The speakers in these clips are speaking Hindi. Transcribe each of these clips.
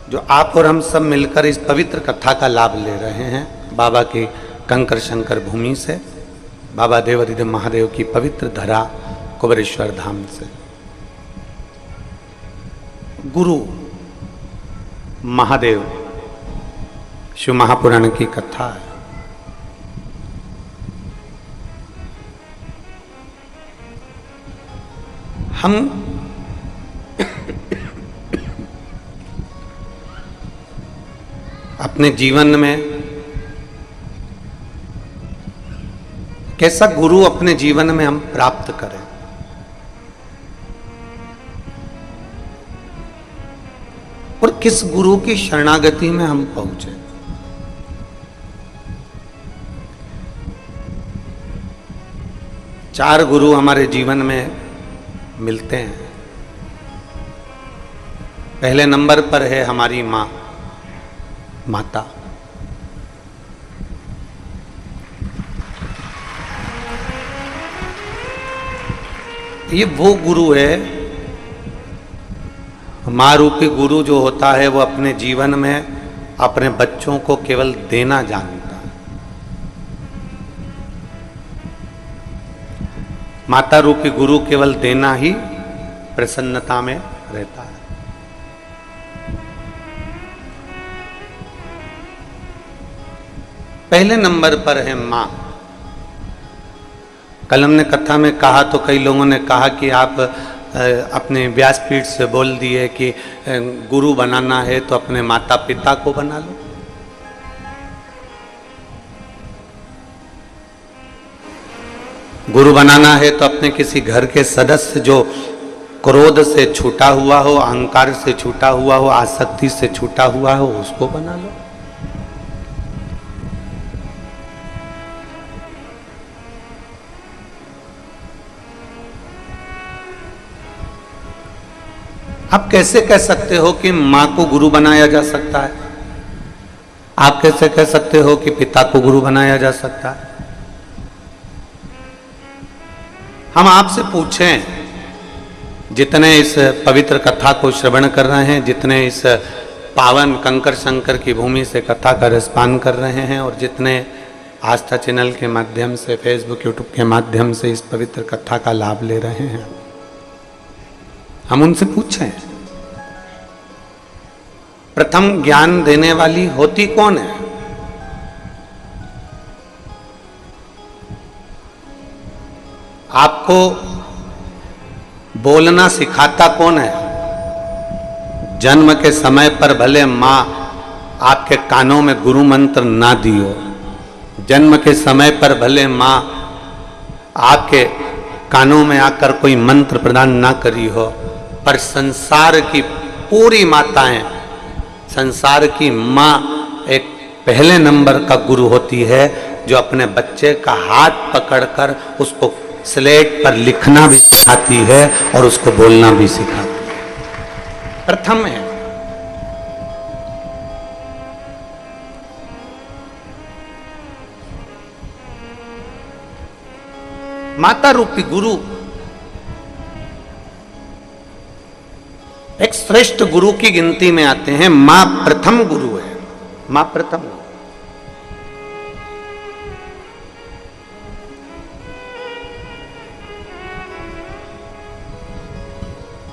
जो आप और हम सब मिलकर इस पवित्र कथा का लाभ ले रहे हैं बाबा की कंकर शंकर भूमि से, बाबा देवाधिदेव महादेव की पवित्र धरा कुबेरेश्वर धाम से। गुरु महादेव शिव महापुराण की कथा है। हम अपने जीवन में कैसा गुरु अपने जीवन में हम प्राप्त करें, और किस गुरु की शरणागति में हम पहुंचे। चार गुरु हमारे जीवन में मिलते हैं। पहले नंबर पर है हमारी माँ, माता। ये वो गुरु है, माँ रूपी गुरु जो होता है वो अपने जीवन में अपने बच्चों को केवल देना जानता है। माता रूपी गुरु केवल देना ही प्रसन्नता में रहता है। पहले नंबर पर है माँ। कल हमने कथा में कहा तो कई लोगों ने कहा कि आप अपने व्यासपीठ से बोल दिए कि गुरु बनाना है तो अपने माता पिता को बना लो। गुरु बनाना है तो अपने किसी घर के सदस्य जो क्रोध से छूटा हुआ हो, अहंकार से छूटा हुआ हो, आसक्ति से छूटा हुआ हो, उसको बना लो। आप कैसे कह सकते हो कि मां को गुरु बनाया जा सकता है? आप कैसे कह सकते हो कि पिता को गुरु बनाया जा सकता है? हम आपसे पूछें, जितने इस पवित्र कथा को श्रवण कर रहे हैं, जितने इस पावन कंकर शंकर की भूमि से कथा का रसपान कर रहे हैं, और जितने आस्था चैनल के माध्यम से, फेसबुक यूट्यूब के माध्यम से इस पवित्र कथा का लाभ ले रहे हैं, हम उनसे पूछें, प्रथम ज्ञान देने वाली होती कौन है? आपको बोलना सिखाता कौन है? जन्म के समय पर भले मां आपके कानों में गुरु मंत्र ना दी हो, जन्म के समय पर भले मां आपके कानों में आकर कोई मंत्र प्रदान ना करी हो, पर संसार की पूरी माताएं, संसार की मां एक पहले नंबर का गुरु होती है, जो अपने बच्चे का हाथ पकड़कर उसको स्लेट पर लिखना भी सिखाती है और उसको बोलना भी सिखाती है। प्रथम है। माता रूपी गुरु एक श्रेष्ठ गुरु की गिनती में आते हैं। मां प्रथम गुरु है, मां प्रथम।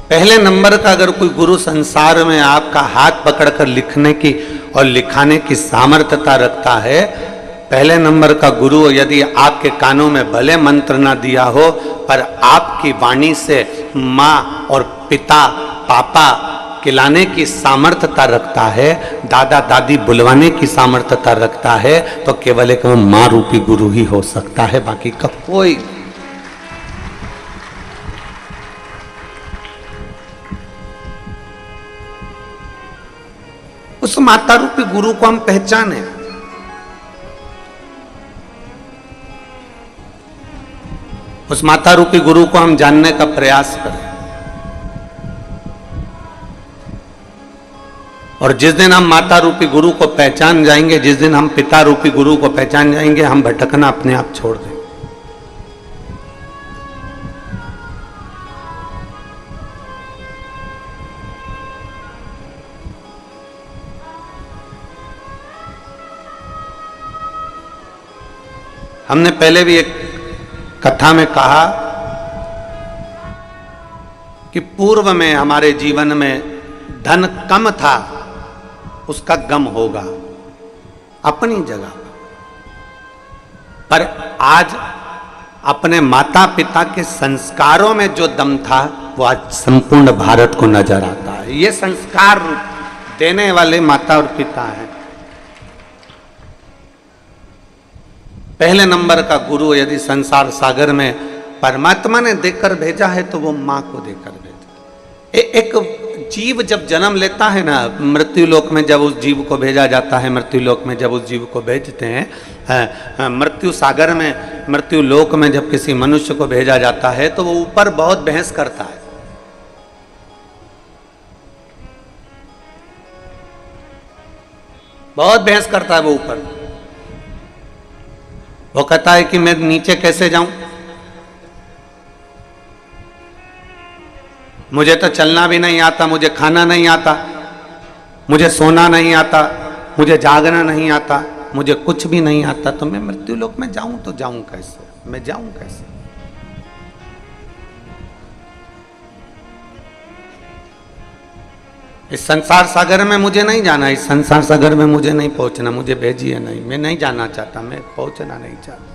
पहले नंबर का अगर कोई गुरु संसार में आपका हाथ पकड़कर लिखने की और लिखाने की सामर्थ्यता रखता है, पहले नंबर का गुरु यदि आपके कानों में भले मंत्र ना दिया हो, पर आपकी वाणी से माँ और पिता पापा खिलाने की सामर्थ्यता रखता है, दादा दादी बुलवाने की सामर्थ्यता रखता है, तो केवल एक माँ रूपी गुरु ही हो सकता है, बाकी का कोई। उस माता रूपी गुरु को हम पहचाने, उस माता रूपी गुरु को हम जानने का प्रयास करें। और जिस दिन हम माता रूपी गुरु को पहचान जाएंगे, जिस दिन हम पिता रूपी गुरु को पहचान जाएंगे, हम भटकना अपने आप छोड़ देंगे। हमने पहले भी एक कथा में कहा कि पूर्व में हमारे जीवन में धन कम था, उसका गम होगा अपनी जगह पर। आज अपने माता पिता के संस्कारों में जो दम था वो आज संपूर्ण भारत को नजर आता है। ये संस्कार देने वाले माता और पिता हैं। पहले नंबर का गुरु यदि संसार सागर में परमात्मा ने देकर भेजा है तो वो मां को देकर भेजा। एक जीव जब जन्म लेता है ना, मृत्यु लोक में जब उस जीव को भेजा जाता है, मृत्यु लोक में जब उस जीव को भेजते हैं, मृत्यु सागर में, मृत्यु लोक में जब किसी मनुष्य को भेजा जाता है तो वो ऊपर बहुत बहस करता है। बहुत बहस करता है वो ऊपर। वो कहता है कि मैं नीचे कैसे जाऊं, मुझे तो चलना भी नहीं आता, मुझे खाना नहीं आता, मुझे सोना नहीं आता, मुझे जागना नहीं आता, मुझे कुछ भी नहीं आता, तो मैं मृत्यु लोक में जाऊं तो जाऊं कैसे, मैं जाऊं कैसे। इस संसार सागर में मुझे नहीं जाना, इस संसार सागर में मुझे नहीं पहुंचना, मुझे भेजिए नहीं, मैं नहीं जाना चाहता, मैं पहुंचना नहीं चाहता।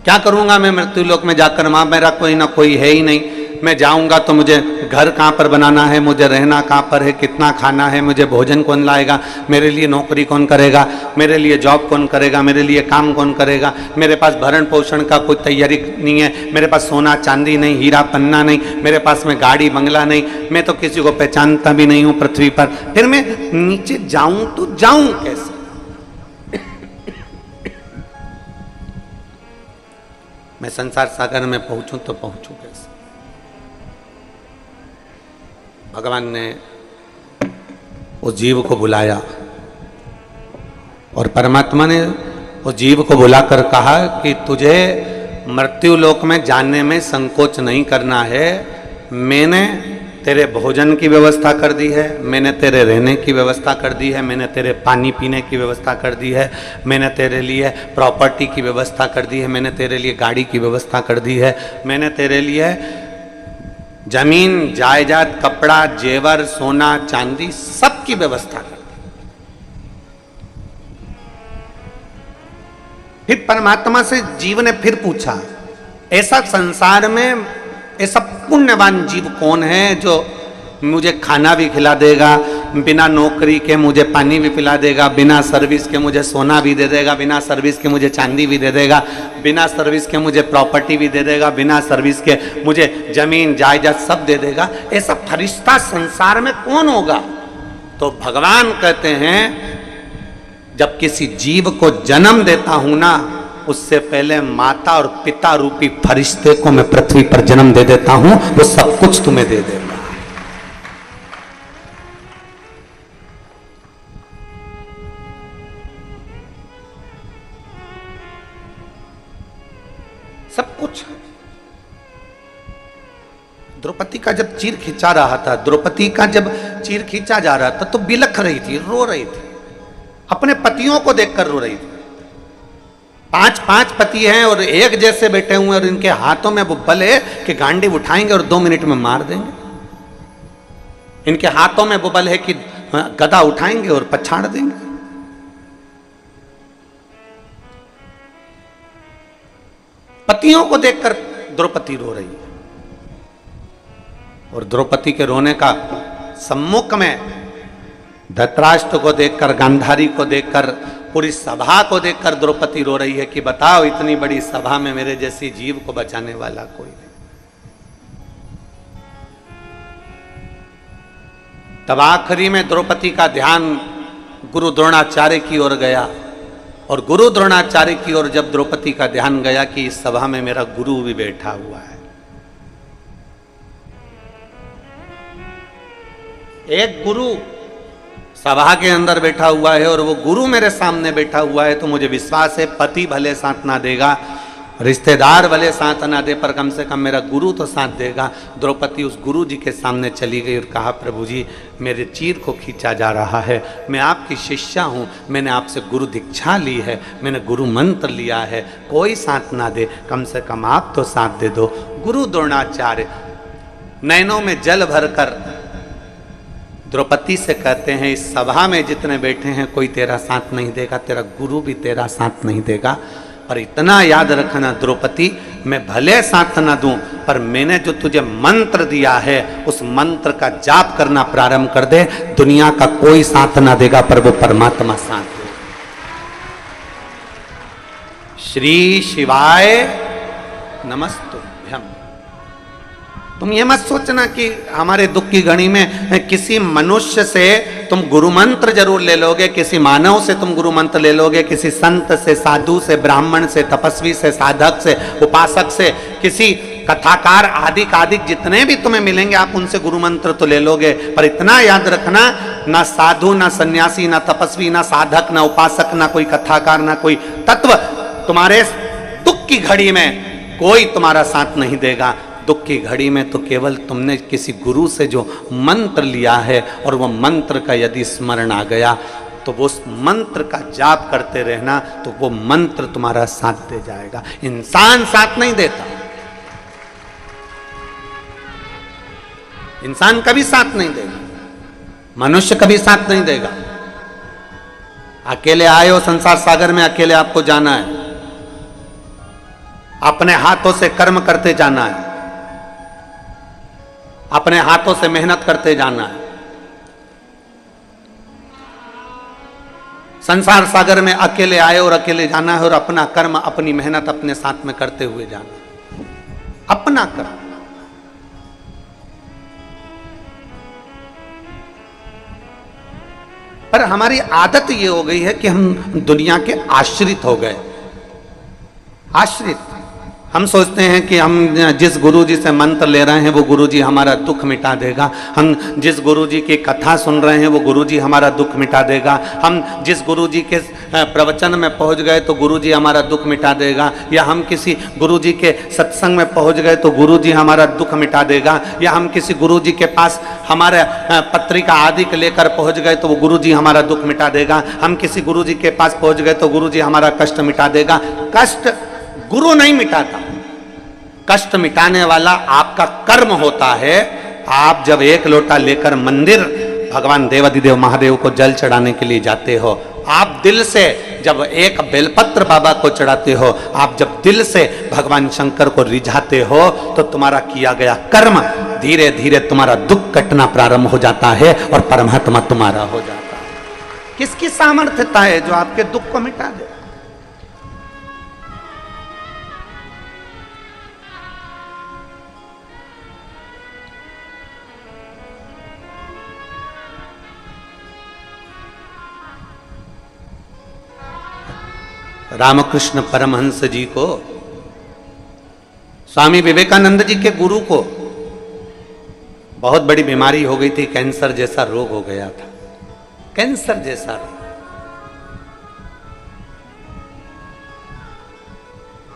क्या करूंगा मैं मृत्यु लोक में जाकर, मां मेरा कोई ना कोई है ही नहीं, मैं जाऊंगा तो मुझे घर कहां पर बनाना है, मुझे रहना कहां पर है, कितना खाना है, मुझे भोजन कौन लाएगा, मेरे लिए नौकरी कौन करेगा, मेरे लिए जॉब कौन करेगा, मेरे लिए काम कौन करेगा, मेरे पास भरण पोषण का कोई तैयारी नहीं है, मेरे पास सोना चांदी नहीं, हीरा पन्ना नहीं, मेरे पास में गाड़ी बंगला नहीं, मैं तो किसी को पहचानता भी नहीं हूं पृथ्वी पर, फिर मैं नीचे जाऊं तो जाऊं कैसे। मैं संसार सागर में पहुंचूं तो पहुंचूं कैसे। भगवान ने उस जीव को बुलाया और परमात्मा ने उस जीव को बुलाकर कहा कि तुझे मृत्यु लोक में जाने में संकोच नहीं करना है। मैंने तेरे भोजन की व्यवस्था कर दी है, मैंने तेरे रहने की व्यवस्था कर दी है, मैंने तेरे पानी पीने की व्यवस्था कर दी है, मैंने तेरे लिए प्रॉपर्टी की व्यवस्था कर दी है, मैंने तेरे लिए गाड़ी की व्यवस्था कर दी है, मैंने तेरे लिए जमीन जायदाद कपड़ा जेवर सोना चांदी सब की व्यवस्था कर दी। फिर परमात्मा से जीव ने फिर पूछा, ऐसा संसार में ऐसा पुण्यवान जीव कौन है जो मुझे खाना भी खिला देगा, बिना नौकरी के मुझे पानी भी पिला देगा, बिना सर्विस के मुझे सोना भी दे देगा, बिना सर्विस के मुझे चांदी भी दे देगा, बिना सर्विस के मुझे प्रॉपर्टी भी दे देगा, बिना सर्विस के मुझे जमीन जायदाद सब दे देगा। ऐसा फरिश्ता संसार में कौन होगा। तो भगवान कहते हैं जब किसी जीव को जन्म देता हूं ना, उससे पहले माता और पिता रूपी फरिश्ते को मैं पृथ्वी पर जन्म दे देता हूं, वो सब कुछ तुम्हें दे देगा। सब कुछ। द्रौपदी का जब चीर खींचा रहा था, द्रौपदी का जब चीर खींचा जा रहा था तो बिलख रही थी, रो रही थी, अपने पतियों को देखकर रो रही थी। 5 पति हैं और एक जैसे बैठे हुए और इनके हाथों में वो बल है कि गांडी उठाएंगे और 2 मिनट में मार देंगे। इनके हाथों में वो बल है कि गदा उठाएंगे और पछाड़ देंगे। पतियों को देखकर द्रौपदी रो रही है और द्रौपदी के रोने का सम्मुख में धृतराष्ट्र को देखकर, गांधारी को देखकर, पूरी सभा को देखकर द्रौपदी रो रही है कि बताओ इतनी बड़ी सभा में मेरे जैसी जीव को बचाने वाला कोई नहीं। तब आखिरी में द्रौपदी का ध्यान गुरु द्रोणाचार्य की ओर गया और गुरु द्रोणाचार्य की ओर जब द्रौपदी का ध्यान गया कि इस सभा में मेरा गुरु भी बैठा हुआ है। एक गुरु सभा के अंदर बैठा हुआ है और वो गुरु मेरे सामने बैठा हुआ है, तो मुझे विश्वास है पति भले साथ ना देगा, रिश्तेदार भले साथ ना दे पर कम से कम मेरा गुरु तो साथ देगा। द्रौपदी उस गुरु जी के सामने चली गई और कहा, प्रभु जी मेरे चीर को खींचा जा रहा है, मैं आपकी शिष्या हूँ, मैंने आपसे गुरु दीक्षा ली है, मैंने गुरु मंत्र लिया है, कोई साथ ना दे, कम से कम आप तो साथ दे दो। गुरु द्रोणाचार्य नैनों में जल भरकर द्रौपदी से कहते हैं, इस सभा में जितने बैठे हैं कोई तेरा साथ नहीं देगा, तेरा गुरु भी तेरा साथ नहीं देगा। पर इतना याद रखना द्रौपदी, मैं भले साथ ना दूं पर मैंने जो तुझे मंत्र दिया है उस मंत्र का जाप करना प्रारंभ कर दे, दुनिया का कोई साथ ना देगा पर वो परमात्मा साथ देगा। श्री शिवाय नमस्तुभ्यम। तुम ये मत सोचना कि हमारे दुख की घड़ी में किसी मनुष्य से तुम गुरु मंत्र जरूर ले लोगे, किसी मानव से तुम गुरु मंत्र ले लोगे, किसी संत से, साधु से, ब्राह्मण से, तपस्वी से, साधक से, उपासक से, किसी कथाकार आदि आदिक जितने भी तुम्हें मिलेंगे आप उनसे गुरु मंत्र तो ले लोगे। पर इतना याद रखना, ना साधु, ना सन्यासी, ना तपस्वी, ना साधक, ना उपासक, ना कोई कथाकार, ना कोई तत्व तुम्हारे दुख की घड़ी में कोई तुम्हारा साथ नहीं देगा। दुख की घड़ी में तो केवल तुमने किसी गुरु से जो मंत्र लिया है और वह मंत्र का यदि स्मरण आ गया तो वो उस मंत्र का जाप करते रहना, तो वो मंत्र तुम्हारा साथ दे जाएगा। इंसान साथ नहीं देता, इंसान कभी साथ नहीं देगा, मनुष्य कभी साथ नहीं देगा। अकेले आए हो संसार सागर में, अकेले आपको जाना है, अपने हाथों से कर्म करते जाना है, अपने हाथों से मेहनत करते जाना है। संसार सागर में अकेले आए और अकेले जाना है और अपना कर्म, अपनी मेहनत अपने साथ में करते हुए जाना, अपना कर्म। पर हमारी आदत ये हो गई है कि हम दुनिया के आश्रित हो गए। आश्रित, हम सोचते हैं कि हम जिस गुरुजी से मंत्र ले रहे हैं वो गुरुजी हमारा दुख मिटा देगा, हम जिस गुरुजी की कथा सुन रहे हैं वो गुरुजी हमारा दुख मिटा देगा, हम जिस गुरुजी के प्रवचन में पहुंच गए तो गुरुजी हमारा दुख मिटा देगा, या हम किसी गुरुजी के सत्संग में पहुंच गए तो गुरुजी हमारा दुख मिटा देगा, या हम किसी गुरुजी के पास हमारे पत्रिका आदि के लेकर पहुंच गए तो वो गुरुजी हमारा दुख मिटा देगा, हम किसी गुरुजी के पास पहुंच गए तो गुरुजी हमारा कष्ट मिटा देगा। कष्ट गुरु नहीं मिटाता, कष्ट मिटाने वाला आपका कर्म होता है। आप जब एक लोटा लेकर मंदिर भगवान देवाधिदेव महादेव को जल चढ़ाने के लिए जाते हो, आप दिल से जब एक बेलपत्र बाबा को चढ़ाते हो, आप जब दिल से भगवान शंकर को रिझाते हो तो तुम्हारा किया गया कर्म धीरे धीरे तुम्हारा दुख कटना प्रारंभ हो जाता है और परमात्मा तुम्हारा हो जाता है। किसकी सामर्थ्यता है जो आपके दुख को मिटा दे? रामकृष्ण परमहंस जी को, स्वामी विवेकानंद जी के गुरु को बहुत बड़ी बीमारी हो गई थी, कैंसर जैसा रोग हो गया था, कैंसर जैसा रोग।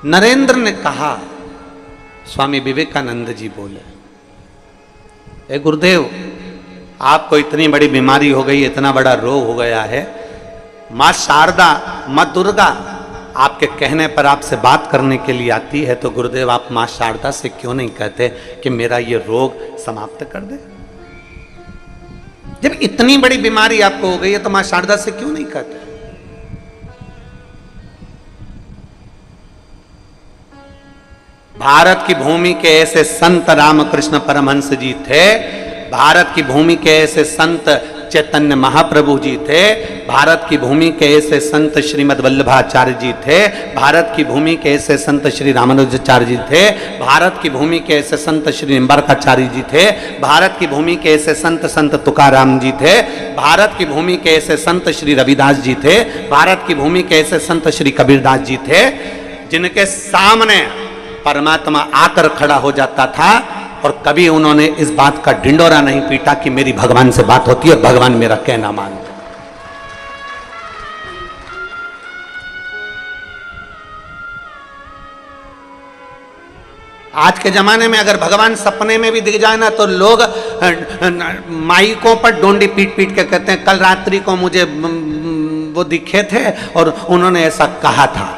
नरेंद्र ने कहा, स्वामी विवेकानंद जी बोले, ए गुरुदेव आपको इतनी बड़ी बीमारी हो गई, इतना बड़ा रोग हो गया है, मां शारदा, मां दुर्गा आपके कहने पर आपसे बात करने के लिए आती है, तो गुरुदेव आप मां शारदा से क्यों नहीं कहते कि मेरा ये रोग समाप्त कर दे? जब इतनी बड़ी बीमारी आपको हो गई है तो मां शारदा से क्यों नहीं कहते? भारत की भूमि के ऐसे संत रामकृष्ण परमहंस जी थे, भारत की भूमि के ऐसे संत चैतन्य महाप्रभु जी थे, भारत की भूमि के ऐसे संत श्रीमद् वल्लभाचार्य जी थे, भारत की भूमि के ऐसे संत श्री रामानुजाचार्य जी थे, भारत की भूमि के ऐसे संत श्री निम्बार्काचार्य जी थे, भारत की भूमि के ऐसे संत तुकाराम जी थे, भारत की भूमि के ऐसे संत श्री रविदास जी थे, भारत की भूमि के ऐसे संत श्री कबीरदास जी थे, जिनके सामने परमात्मा आकर खड़ा हो जाता था और कभी उन्होंने इस बात का ढिंडोरा नहीं पीटा कि मेरी भगवान से बात होती है और भगवान मेरा कहना मानते। आज के जमाने में अगर भगवान सपने में भी दिख जाए ना तो लोग माइकों पर डोंडी पीट पीट के कहते हैं, कल रात्रि को मुझे वो दिखे थे और उन्होंने ऐसा कहा था।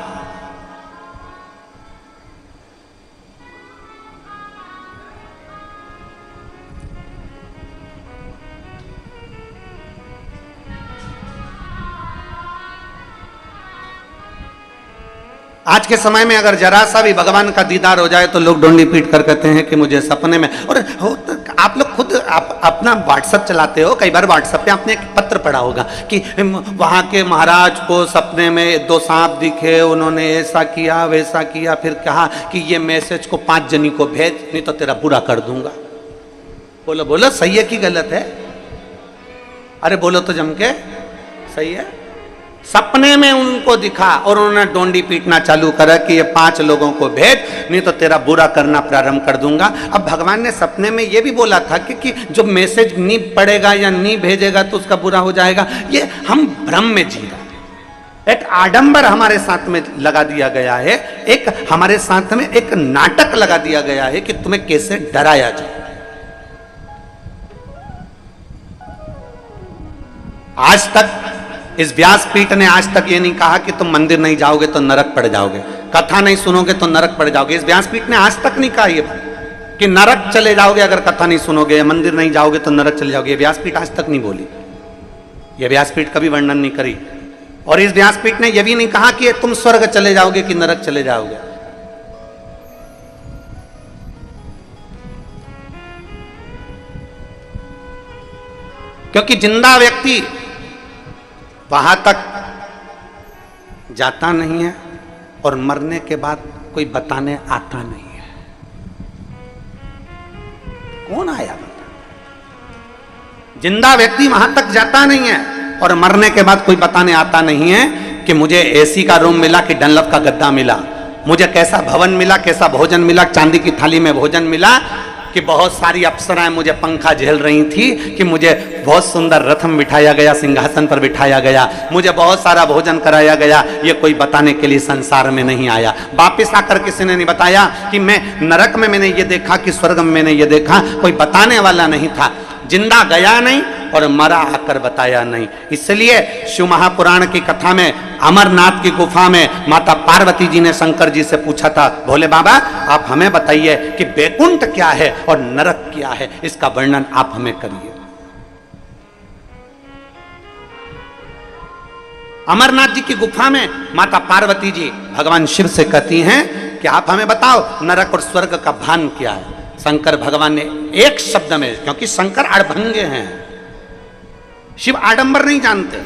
आज के समय में अगर जरा सा भी भगवान का दीदार हो जाए तो लोग डोंडी पीट कर कहते हैं कि मुझे सपने में। और आप लोग खुद अपना व्हाट्सएप चलाते हो, कई बार व्हाट्सएप पे आपने एक पत्र पढ़ा होगा कि वहां के महाराज को सपने में 2 सांप दिखे, उन्होंने ऐसा किया वैसा किया, फिर कहा कि ये मैसेज को 5 जनी को भेज, नहीं तो तेरा बुरा कर दूंगा। बोलो बोलो, सही है कि गलत है? अरे बोलो तो जम के, सही है। सपने में उनको दिखा और उन्होंने डोंडी पीटना चालू करा कि ये 5 लोगों को भेज, नहीं तो तेरा बुरा करना प्रारंभ कर दूंगा। अब भगवान ने सपने में ये भी बोला था कि जो मैसेज नहीं पढ़ेगा या नहीं भेजेगा तो उसका बुरा हो जाएगा। ये हम भ्रम में जी रहे हैं। एक आडंबर हमारे साथ में लगा दिया गया है, एक हमारे साथ में एक नाटक लगा दिया गया है कि तुम्हें कैसे डराया जाए। आज तक इस व्यासपीठ ने आज तक ये नहीं कहा कि तुम मंदिर नहीं जाओगे तो नरक पड़ जाओगे, कथा नहीं सुनोगे तो नरक पड़ जाओगे। इस व्यासपीठ ने आज तक नहीं कहा ये कि नरक चले जाओगे अगर कथा नहीं सुनोगे, या मंदिर नहीं जाओगे तो नरक चले जाओगे। ये व्यासपीठ आज तक नहीं बोली, ये व्यासपीठ कभी वर्णन नहीं करी। और इस व्यासपीठ ने यह भी नहीं कहा कि तुम स्वर्ग चले जाओगे कि नरक चले जाओगे। क्योंकि जिंदा व्यक्ति वहां तक जाता नहीं है और मरने के बाद कोई बताने आता नहीं है। कौन आया बता? जिंदा व्यक्ति वहां तक जाता नहीं है और मरने के बाद कोई बताने आता नहीं है कि मुझे एसी का रूम मिला कि डनलप का गद्दा मिला, मुझे कैसा भवन मिला, कैसा भोजन मिला, चांदी की थाली में भोजन मिला, कि बहुत सारी अप्सराएं मुझे पंखा झेल रही थी, कि मुझे बहुत सुंदर रथ में बिठाया गया, सिंहासन पर बिठाया गया, मुझे बहुत सारा भोजन कराया गया। ये कोई बताने के लिए संसार में नहीं आया। वापिस आकर किसी ने नहीं बताया कि मैं नरक में मैंने ये देखा कि स्वर्ग में मैंने ये देखा, कोई बताने वाला नहीं था। जिंदा गया नहीं और मरा आकर बताया नहीं। इसलिए शिव महापुराण की कथा में अमरनाथ की गुफा में माता पार्वती जी ने शंकर जी से पूछा था, भोले बाबा आप हमें बताइए कि बैकुंठ क्या है और नरक क्या है, इसका वर्णन आप हमें करिए। अमरनाथ जी की गुफा में माता पार्वती जी भगवान शिव से कहती हैं कि आप हमें बताओ नरक और स्वर्ग का भान क्या है। शंकर भगवान ने एक शब्द में, क्योंकि शंकर अड़भंगे हैं, शिव आडंबर नहीं जानते,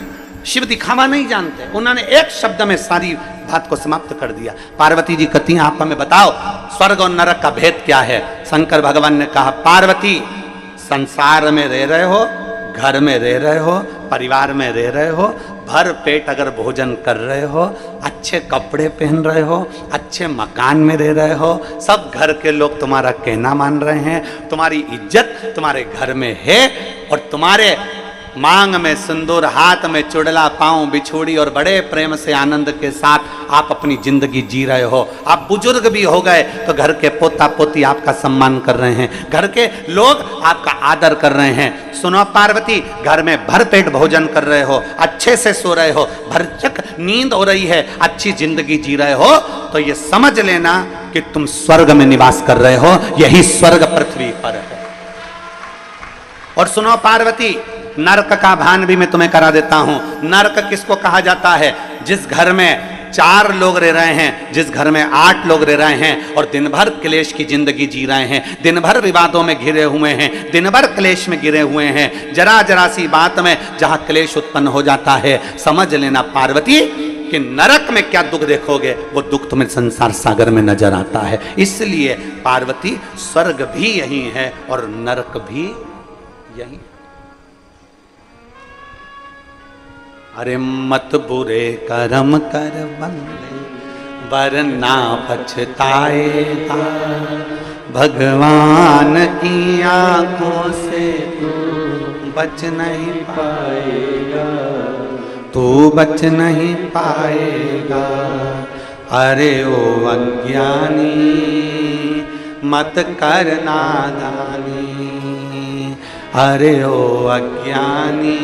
शिव दिखावा नहीं जानते, उन्होंने एक शब्द में सारी बात को समाप्त कर दिया। पार्वती जी कहती हैं आप हमें बताओ स्वर्ग और नरक का भेद क्या है। शंकर भगवान ने कहा, पार्वती संसार में रह रहे हो, घर में रह रहे हो, परिवार में रह रहे हो, भर पेट अगर भोजन कर रहे हो, अच्छे कपड़े पहन रहे हो, अच्छे मकान में रह रहे हो, सब घर के लोग तुम्हारा कहना मान रहे हैं, तुम्हारी इज्जत तुम्हारे घर में है, और तुम्हारे मांग में सिंदूर, हाथ में चुड़ला, पांव बिछोड़ी, और बड़े प्रेम से आनंद के साथ आप अपनी जिंदगी जी रहे हो। आप बुजुर्ग भी हो गए तो घर के पोता पोती आपका सम्मान कर रहे हैं, घर के लोग आपका आदर कर रहे हैं। सुनो पार्वती, घर में भरपेट भोजन कर रहे हो, अच्छे से सो रहे हो, भरचक नींद हो रही है, अच्छी जिंदगी जी रहे हो, तो ये समझ लेना कि तुम स्वर्ग में निवास कर रहे हो। यही स्वर्ग पृथ्वी पर है। और सुनो पार्वती, नरक का भान भी मैं तुम्हें करा देता हूं। नरक किसको कहा जाता है? जिस घर में 4 लोग रह रहे हैं, जिस घर में 8 लोग रह रहे हैं और दिन भर क्लेश की जिंदगी जी रहे हैं, दिन भर विवादों में घिरे हुए हैं, दिन भर क्लेश में घिरे हुए हैं, जरा जरा सी बात में जहां क्लेश उत्पन्न हो जाता है, समझ लेना पार्वती कि नरक में क्या दुख देखोगे, वो दुख तुम्हें संसार सागर में नजर आता है। इसलिए पार्वती, स्वर्ग भी यही है और नरक भी यही। अरे मत बुरे कर्म कर बंदे, वरना पछताएगा, भगवान की आंखों से तू बच नहीं पाएगा, तू बच नहीं पाएगा। अरे ओ अज्ञानी, मत कर नादानी। अरे ओ अज्ञानी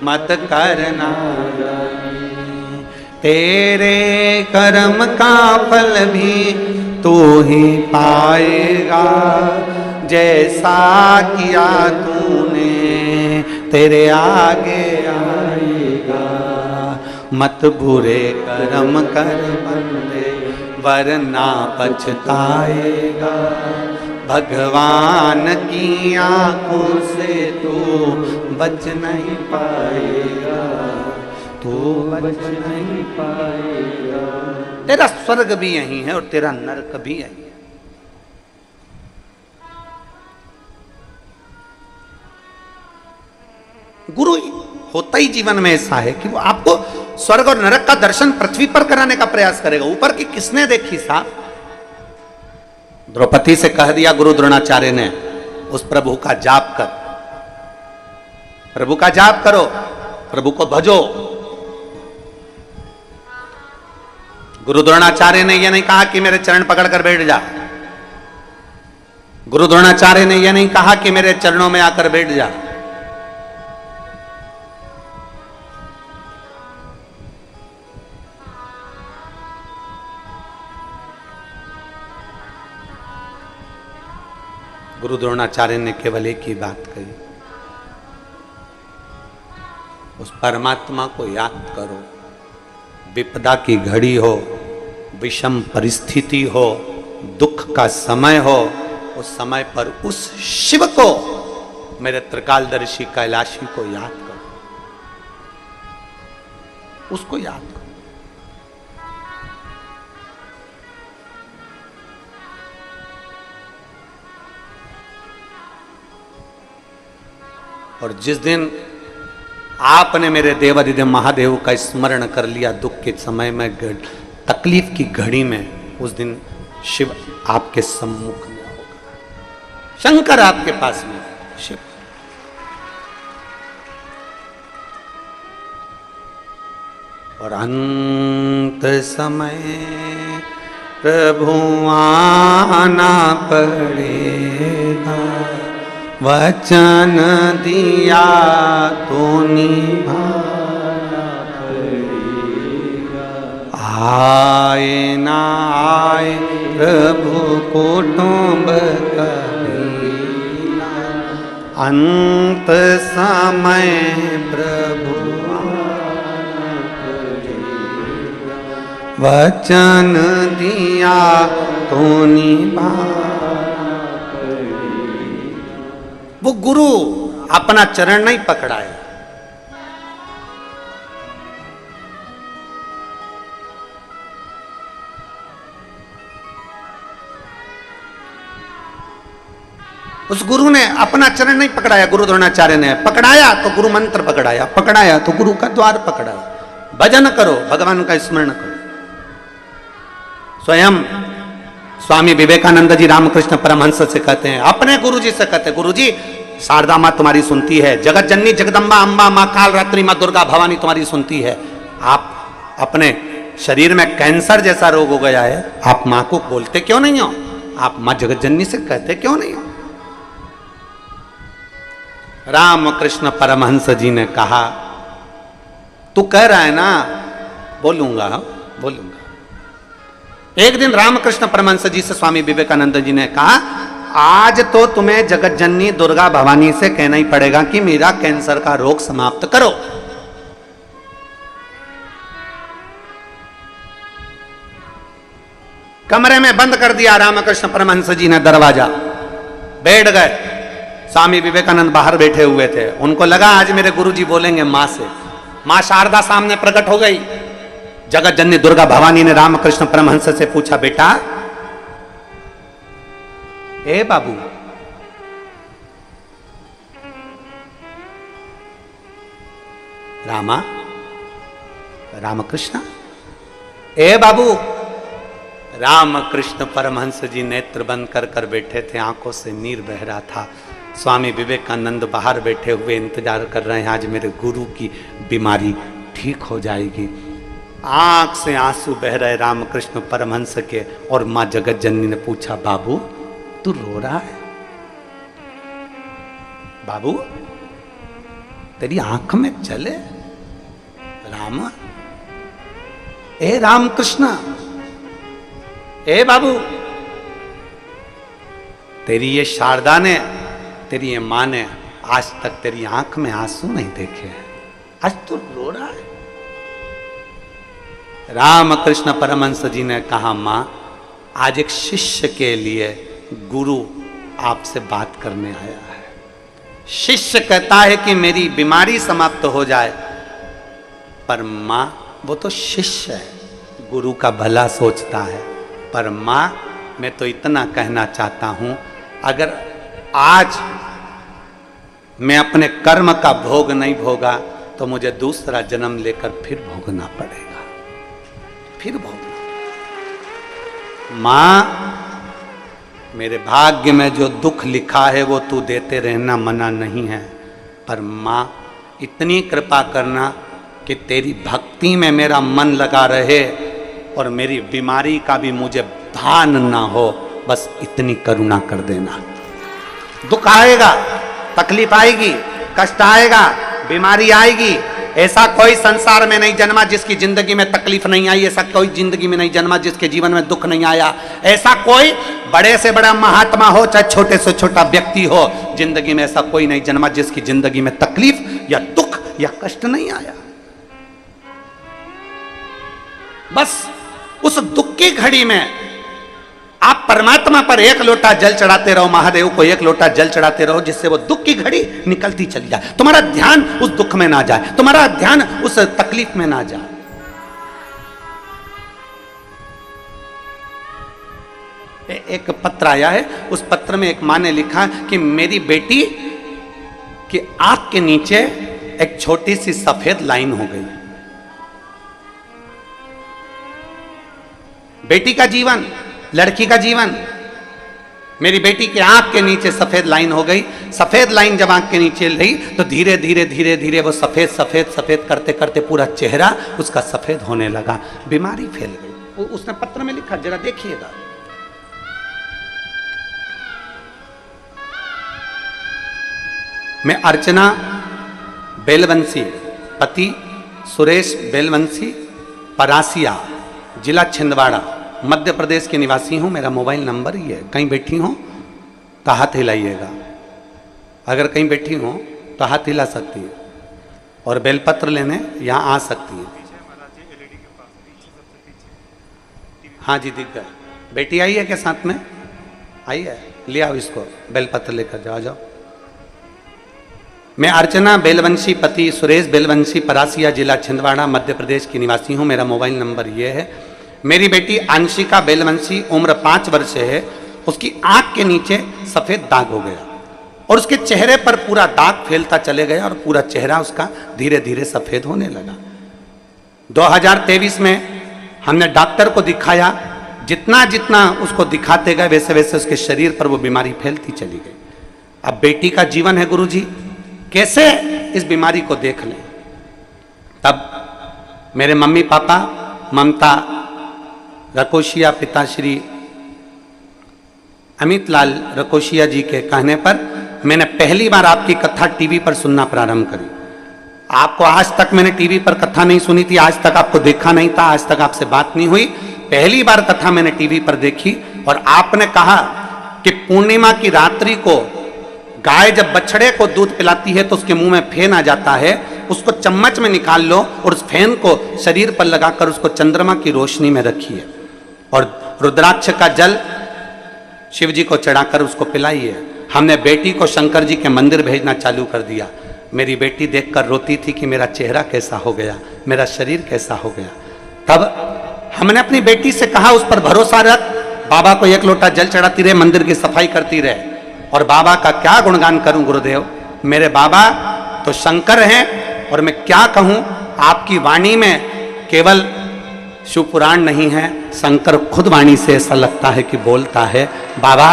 मत कर नादानी, तेरे कर्म का फल भी तू ही पाएगा, जैसा किया तूने तेरे आगे आएगा। मत बुरे कर्म कर बंदे वरना पछताएगा, भगवान की आंखों से तू बच नहीं पाएगा, तू बच नहीं पाएगा। तेरा स्वर्ग भी यहीं है और तेरा नरक भी यहीं है। गुरु होता ही जीवन में ऐसा है कि वो आपको स्वर्ग और नरक का दर्शन पृथ्वी पर कराने का प्रयास करेगा। ऊपर की किसने देखी साहब? द्रौपदी से कह दिया गुरु द्रोणाचार्य ने, उस प्रभु का जाप कर, प्रभु का जाप करो, प्रभु को भजो। गुरु द्रोणाचार्य ने यह नहीं कहा कि मेरे चरण पकड़कर बैठ जा। गुरु द्रोणाचार्य ने यह नहीं कहा कि मेरे चरणों में आकर बैठ जा। गुरु द्रोणाचार्य ने केवल एक ही बात कही, उस परमात्मा को याद करो। विपदा की घड़ी हो, विषम परिस्थिति हो, दुख का समय हो, उस समय पर उस शिव को, मेरे त्रिकालदर्शी कैलाशी को याद करो, उसको याद करो। और जिस दिन आपने मेरे देवाधिदेव महादेव का स्मरण कर लिया दुख के समय में, तकलीफ की घड़ी में, उस दिन शिव आपके सम्मुख में होगा, शंकर आपके पास में, शिव। और अंत समय प्रभु आना पड़ेगा, वचन दिया तो निभाना पड़ेगा। आए ना आए प्रभु कुटुंब कबीला, अंत समय प्रभु आना पड़ेगा, वचन दिया तो निभाना। वो गुरु अपना चरण नहीं पकड़ाए, उस गुरु ने अपना चरण नहीं पकड़ाया। गुरु द्रोणाचार्य ने पकड़ाया तो गुरु मंत्र पकड़ाया, पकड़ाया तो गुरु का द्वार पकड़ाया। भजन करो, भगवान का स्मरण करो। स्वयं स्वामी विवेकानंद जी रामकृष्ण परमहंस से कहते हैं, अपने गुरु जी से कहते हैं, गुरु जी शारदा माँ तुम्हारी सुनती है, जगत जननी जगदम्बा अम्बा माँ काल रात्रि माँ दुर्गा भवानी तुम्हारी सुनती है। आप अपने शरीर में कैंसर जैसा रोग हो गया है, आप माँ को बोलते क्यों नहीं हो? आप माँ जगत जननी से कहते क्यों नहीं हो? रामकृष्ण परमहंस जी ने कहा, तू कह रहा है ना, बोलूंगा बोलूंगा। एक दिन रामकृष्ण परमहंस जी से स्वामी विवेकानंद जी ने कहा, आज तो तुम्हें जगत जननी दुर्गा भवानी से कहना ही पड़ेगा कि मेरा कैंसर का रोग समाप्त करो। कमरे में बंद कर दिया रामकृष्ण परमहंस जी ने दरवाजा, बैठ गए। स्वामी विवेकानंद बाहर बैठे हुए थे, उनको लगा आज मेरे गुरुजी बोलेंगे मां से। मां शारदा सामने प्रकट हो गई। जगत जननी दुर्गा भवानी ने रामकृष्ण परमहंस से पूछा, बेटा ए बाबू, रामा रामकृष्ण, ए बाबू। रामकृष्ण परमहंस जी नेत्र बंद कर बैठे थे, आंखों से नीर बह रहा था। स्वामी विवेकानंद बाहर बैठे हुए इंतजार कर रहे हैं, आज मेरे गुरु की बीमारी ठीक हो जाएगी। आंख से आंसू बह रहे रामकृष्ण परमहंस के। और मां जगत जननी ने पूछा, बाबू तू रो रहा है? बाबू तेरी आंख में जल है? राम, ए रामकृष्ण, ए बाबू, तेरी ये शारदा ने, तेरी ये मां ने आज तक तेरी आंख में आंसू नहीं देखे हैं, आज तू रो रहा है? रामकृष्ण परमहंस जी ने कहा, मां आज एक शिष्य के लिए गुरु आपसे बात करने आया है। शिष्य कहता है कि मेरी बीमारी समाप्त हो जाए, पर मां वो तो शिष्य है, गुरु का भला सोचता है। पर मां मैं तो इतना कहना चाहता हूं, अगर आज मैं अपने कर्म का भोग नहीं भोगा तो मुझे दूसरा जन्म लेकर फिर भोगना पड़ेगा, फिर भोगना। मां मेरे भाग्य में जो दुख लिखा है वो तू देते रहना मना नहीं है, पर मां इतनी कृपा करना कि तेरी भक्ति में मेरा मन लगा रहे और मेरी बीमारी का भी मुझे भान ना हो, बस इतनी करुणा कर देना। दुख आएगा, तकलीफ आएगी, कष्ट आएगा, बीमारी आएगी, ऐसा कोई संसार में नहीं जन्मा जिसकी जिंदगी में तकलीफ नहीं आई, ऐसा कोई जिंदगी में नहीं जन्मा जिसके जीवन में दुख नहीं आया, ऐसा कोई बड़े से बड़ा महात्मा हो चाहे छोटे से छोटा व्यक्ति हो, जिंदगी में ऐसा कोई नहीं जन्मा जिसकी जिंदगी में तकलीफ या दुख या कष्ट नहीं आया। बस उस दुख की घड़ी में आप परमात्मा पर एक लोटा जल चढ़ाते रहो, महादेव को एक लोटा जल चढ़ाते रहो, जिससे वो दुख की घड़ी निकलती चली जाए, तुम्हारा ध्यान उस दुख में ना जाए, तुम्हारा ध्यान उस तकलीफ में ना जाए। एक पत्र आया है, उस पत्र में एक मां ने लिखा कि मेरी बेटी की आंख के नीचे एक छोटी सी सफेद लाइन हो गई। बेटी का जीवन, लड़की का जीवन, मेरी बेटी के आंख के नीचे सफेद लाइन हो गई। सफेद लाइन जब आंख के नीचे ली तो धीरे धीरे धीरे धीरे वो सफेद सफेद सफेद करते करते पूरा चेहरा उसका सफेद होने लगा, बीमारी फैल गई। उसने पत्र में लिखा, जरा देखिएगा। मैं अर्चना बेलवंशी, पति सुरेश बेलवंशी, परासिया, जिला छिंदवाड़ा, मध्य प्रदेश के निवासी हूँ। मेरा मोबाइल नंबर ही है। कहीं बैठी हो तो हाथ हिलाइएगा, अगर कहीं बैठी हो तो हाथ हिला सकती है और बेलपत्र लेने यहाँ आ सकती है। हाँ जी, दिख गया। बेटी आई है क्या साथ में? आई है, ले आओ इसको, बेलपत्र लेकर जाओ। जाओ। मैं अर्चना बेलवंशी, पति सुरेश बेलवंशी, परासिया, जिला छिंदवाड़ा, मध्य प्रदेश की निवासी हूँ। मेरा मोबाइल नंबर ये है। मेरी बेटी अंशिका बेलवंशी, उम्र 5 वर्ष है। उसकी आंख के नीचे सफेद दाग हो गया और उसके चेहरे पर पूरा दाग फैलता चले गया और पूरा चेहरा उसका धीरे धीरे सफेद होने लगा। 2023 में हमने डॉक्टर को दिखाया, जितना जितना उसको दिखाते गए वैसे वैसे उसके शरीर पर वो बीमारी फैलती चली गई। अब बेटी का जीवन है, गुरुजी कैसे इस बीमारी को देख लें। तब मेरे मम्मी पापा, ममता रकोशिया, पिताश्री अमित लाल रकोशिया जी के कहने पर मैंने पहली बार आपकी कथा टीवी पर सुनना प्रारंभ करी। आपको आज तक मैंने टीवी पर कथा नहीं सुनी थी, आज तक आपको देखा नहीं था, आज तक आपसे बात नहीं हुई। पहली बार कथा मैंने टीवी पर देखी और आपने कहा कि पूर्णिमा की रात्रि को गाय जब बछड़े को दूध पिलाती है तो उसके मुंह में फेन आ जाता है, उसको चम्मच में निकाल लो और उस फेन को शरीर पर लगाकर उसको चंद्रमा की रोशनी में रखिए और रुद्राक्ष का जल शिव जी को चढ़ाकर उसको पिलाइए। हमने बेटी को शंकर जी के मंदिर भेजना चालू कर दिया। मेरी बेटी देखकर रोती थी कि मेरा चेहरा कैसा हो गया, मेरा शरीर कैसा हो गया। तब हमने अपनी बेटी से कहा, उस पर भरोसा रख, बाबा को एक लोटा जल चढ़ाती रहे, मंदिर की सफाई करती रहे। और बाबा का क्या गुणगान करूं गुरुदेव, मेरे बाबा तो शंकर हैं और मैं क्या कहूं, आपकी वाणी में केवल शिव पुराण नहीं है, शंकर खुद वाणी से ऐसा लगता है कि बोलता है। बाबा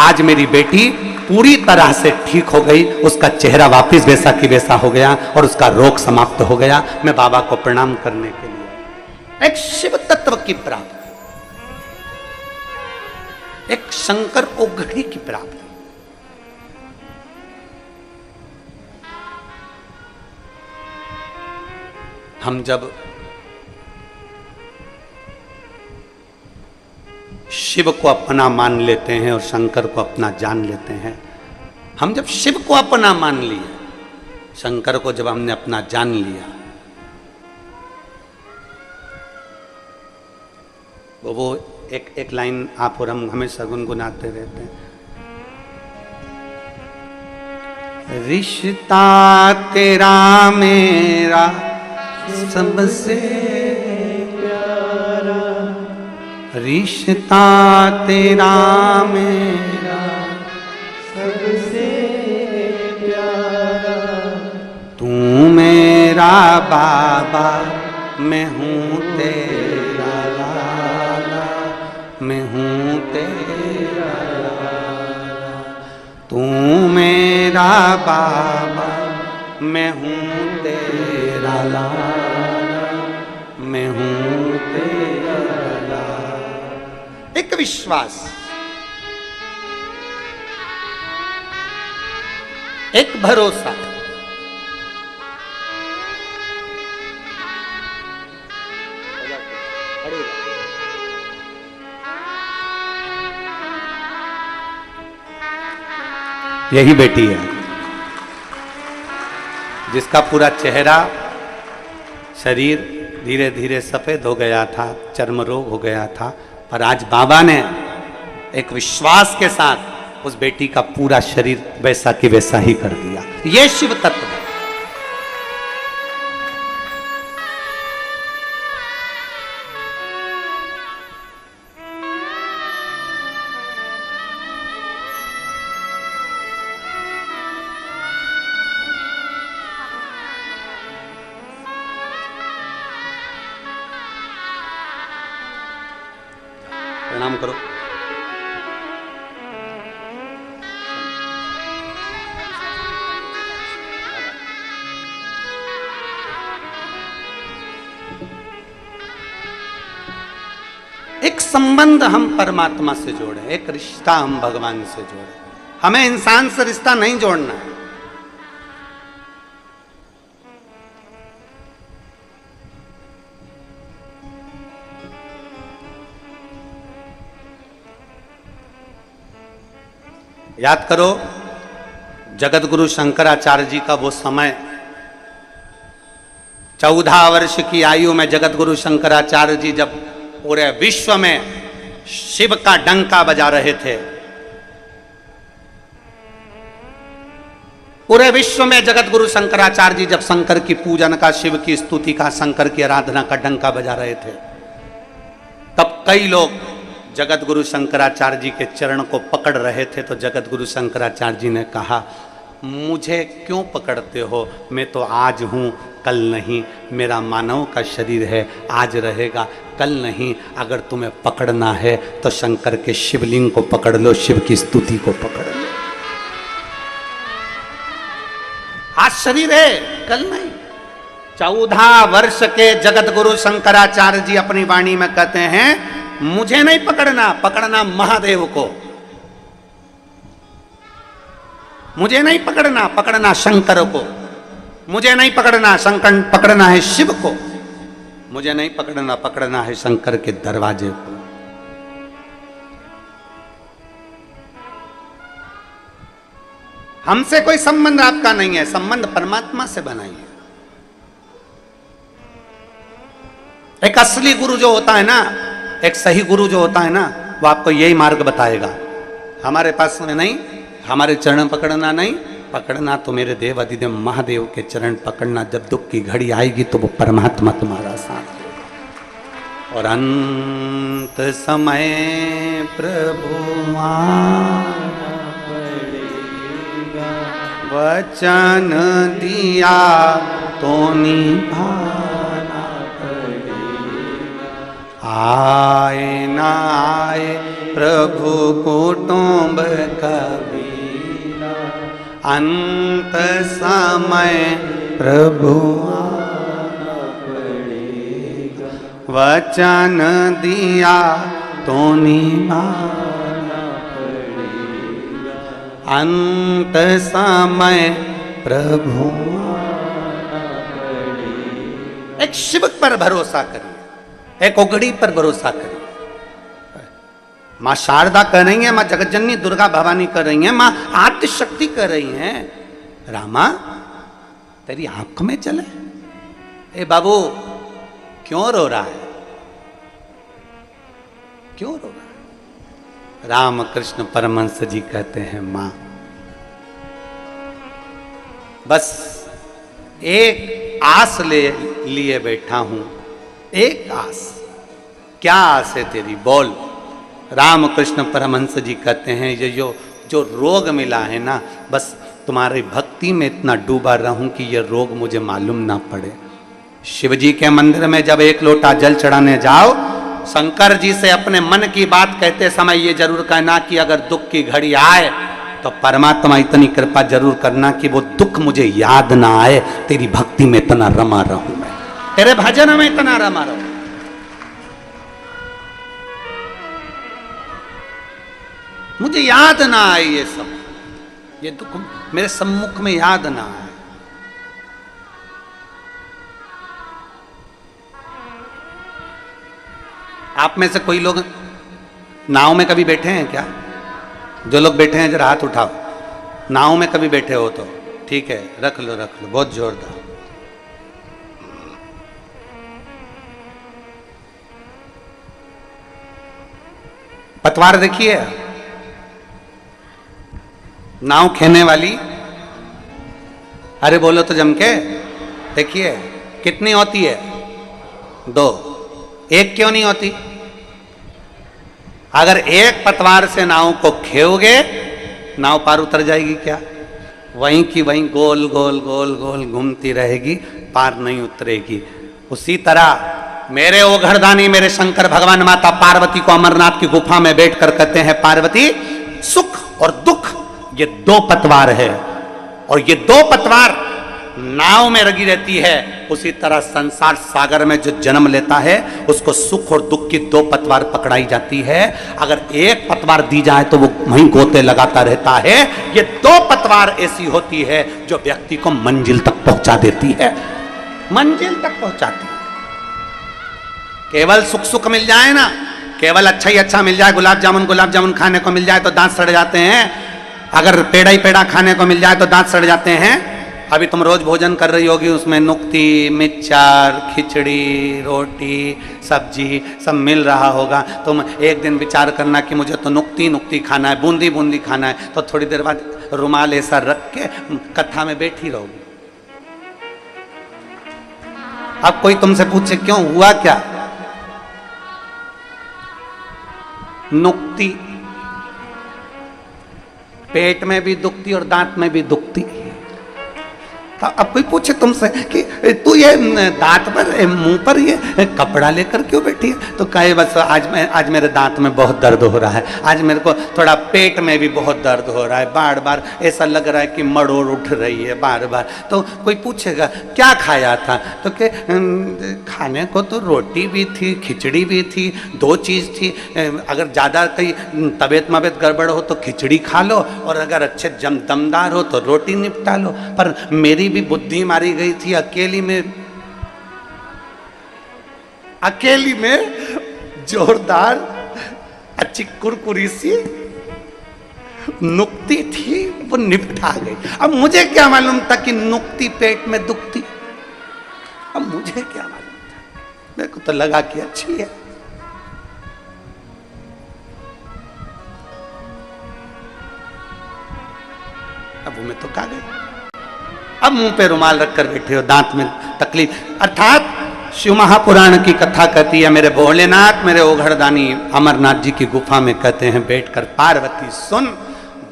आज मेरी बेटी पूरी तरह से ठीक हो गई, उसका चेहरा वापस वैसा की वैसा हो गया और उसका रोग समाप्त हो गया। मैं बाबा को प्रणाम करने के लिए एक शिव तत्व की प्राप्ति, एक शंकर ओघड़ी की प्राप्ति। हम जब शिव को अपना मान लेते हैं और शंकर को अपना जान लेते हैं, हम जब शिव को अपना मान लिए, शंकर को जब हमने अपना जान लिया, वो एक लाइन आप और हम हमेशा गुनगुनाते रहते हैं, रिश्ता तेरा मेरा सबसे प्यारा, रिश्ता तेरा मेरा सबसे प्यारा, तू मेरा बाबा मैं हूँ तेरा लाला, मैं हूँ तेरा लाला, तू मेरा बाबा मैं हूँ तेरा लाला, मैं हूँ तेरा लाला। एक विश्वास, एक भरोसा, यही बेटी है जिसका पूरा चेहरा, शरीर धीरे धीरे सफेद हो गया था, चर्म रोग हो गया था, पर आज बाबा ने एक विश्वास के साथ उस बेटी का पूरा शरीर वैसा की वैसा ही कर दिया। ये शिव तत्व है। प्रणाम करो। एक संबंध हम परमात्मा से जोड़े, एक रिश्ता हम भगवान से जोड़े। हमें इंसान से रिश्ता नहीं जोड़ना है। याद करो, जगत गुरु शंकराचार्य जी का वो समय, 14 वर्ष की आयु में जगत गुरु शंकराचार्य जी जब पूरे विश्व में शिव का डंका बजा रहे थे, पूरे विश्व में जगत गुरु शंकराचार्य जी जब शंकर की पूजन का, शिव की स्तुति का, शंकर की आराधना का डंका बजा रहे थे, तब कई लोग जगत गुरु शंकराचार्य जी के चरण को पकड़ रहे थे। तो जगत गुरु शंकराचार्य जी ने कहा, मुझे क्यों पकड़ते हो, मैं तो आज हूँ कल नहीं, मेरा मानव का शरीर है, आज रहेगा कल नहीं। अगर तुम्हें पकड़ना है तो शंकर के शिवलिंग को पकड़ लो, शिव की स्तुति को पकड़ लो। आज शरीर है, कल नहीं। 14 वर्ष के जगत गुरु शंकराचार्य जी अपनी वाणी में कहते हैं, मुझे नहीं पकड़ना, पकड़ना महादेव को। मुझे नहीं पकड़ना, पकड़ना शंकर को। मुझे नहीं पकड़ना, शंकर पकड़ना है शिव को। मुझे नहीं पकड़ना, पकड़ना है शंकर के दरवाजे को। हमसे कोई संबंध आपका नहीं है, संबंध परमात्मा से बनाइए। एक असली गुरु जो होता है ना, एक सही गुरु जो होता है ना, वो आपको यही मार्ग बताएगा। हमारे पास में नहीं, हमारे चरण पकड़ना नहीं, पकड़ना तो मेरे देव अधिदेव महादेव के चरण पकड़ना। जब दुख की घड़ी आएगी तो वो परमात्मा तुम्हारा साथ देगा। और अंत समय प्रभु आना पड़ेगा, वचन दिया तो निभाना पड़ेगा। आए ना आए प्रभु कुटुंब कबीरा, अंत समय प्रभु आना पड़ेगा, वचन दिया तो निभाना पड़ेगा, अंत समय प्रभु एक शिव पर भरोसा करिए, एक उगड़ी पर भरोसा करिए। माँ शारदा कर रही है, माँ जगतजननी दुर्गा भवानी कर रही है, माँ आद्य शक्ति कर रही है। रामा तेरी आंख में चले, ए बाबू क्यों रो रहा है, क्यों रो रहा है? रामकृष्ण परमहंस जी कहते हैं मां बस एक आस लिए बैठा हूं, एक आस। क्या आस है तेरी, बोल। रामकृष्ण परमहंस जी कहते हैं ये जो रोग मिला है ना, बस तुम्हारी भक्ति में इतना डूबा रहूं कि ये रोग मुझे मालूम ना पड़े। शिव जी के मंदिर में जब एक लोटा जल चढ़ाने जाओ, शंकर जी से अपने मन की बात कहते समय ये जरूर कहना कि अगर दुख की घड़ी आए तो परमात्मा इतनी कृपा जरूर करना कि वो दुख मुझे याद ना आए, तेरी भक्ति में इतना रमा रहूं, मैं तेरे भजन में इतना रमा रहूं। मुझे याद ना आए ये सब, ये दुख मेरे सम्मुख में याद ना आए। आप में से कोई लोग नाव में कभी बैठे हैं क्या? जो लोग बैठे हैं जरा हाथ उठाओ। नाव में कभी बैठे हो तो ठीक है, रख लो रख लो, बहुत जोरदार। पतवार देखिए, नाव खेने वाली, अरे बोलो तो जम के, देखिए कितनी होती है? दो। एक क्यों नहीं होती? अगर एक पतवार से नाव को खेओगे, नाव पार उतर जाएगी क्या? वहीं की वहीं गोल गोल गोल गोल घूमती रहेगी, पार नहीं उतरेगी। उसी तरह मेरे ओघड़दानी मेरे शंकर भगवान माता पार्वती को अमरनाथ की गुफा में बैठकर कहते हैं, पार्वती सुख और दुख ये दो पतवार है, और ये दो पतवार नाव में लगी रहती है। उसी तरह संसार सागर में जो जन्म लेता है उसको सुख और दुख की दो पतवार पकड़ाई जाती है। अगर एक पतवार दी जाए तो वो वहीं गोते लगाता रहता है। ये दो पतवार ऐसी होती है जो व्यक्ति को मंजिल तक पहुंचा देती है, मंजिल तक पहुंचाती है। केवल सुख सुख मिल जाए ना, केवल अच्छा ही अच्छा मिल जाए, गुलाब जामुन खाने को मिल जाए तो दांत सड़ जाते हैं। अगर पेड़ा ही पेड़ा खाने को मिल जाए तो दांत सड़ जाते हैं। अभी तुम रोज भोजन कर रही होगी, उसमें नुक्ती, मिक्सचर, खिचड़ी, रोटी, सब्जी सब मिल रहा होगा। तुम एक दिन विचार करना कि मुझे तो नुक्ती नुक्ती खाना है, बूंदी बूंदी खाना है, तो थोड़ी देर बाद रुमाल ऐसा रख के कथा में बैठी रहोगी। अब कोई तुमसे पूछे क्यों हुआ क्या? नुक्ती पेट में भी दुखती और दांत में भी दुखती। अब कोई पूछे तुमसे कि तू ये दांत पर मुंह पर ये कपड़ा लेकर क्यों बैठी है, तो कहे बस आज मेरे दांत में बहुत दर्द हो रहा है, आज मेरे को थोड़ा पेट में भी बहुत दर्द हो रहा है, बार बार ऐसा लग रहा है कि मड़ोड़ उठ रही है बार बार। तो कोई पूछेगा क्या खाया था, तो के खाने को तो रोटी भी थी, खिचड़ी भी थी, दो चीज़ थी। अगर ज़्यादा कहीं तबीयत मबीयत गड़बड़ हो तो खिचड़ी खा लो, और अगर अच्छे दमदार हो तो रोटी निपटा लो। पर मेरी भी बुद्धि मारी गई थी, अकेली में जोरदार अच्छी कुरकुरी सी नुक्ती थी, वो निपटा गई। अब मुझे क्या मालूम था कि नुक्ती पेट में दुखती, अब मुझे क्या मालूम था, मेरे को तो लगा कि अच्छी है। अब वो मैं तो खा गई। अब मुंह पे रुमाल रखकर बैठे हो, दांत में तकलीफ। अर्थात शिव महापुराण की कथा कहती है, मेरे भोलेनाथ मेरे ओघड़दानी अमरनाथ जी की गुफा में कहते हैं बैठकर, पार्वती सुन,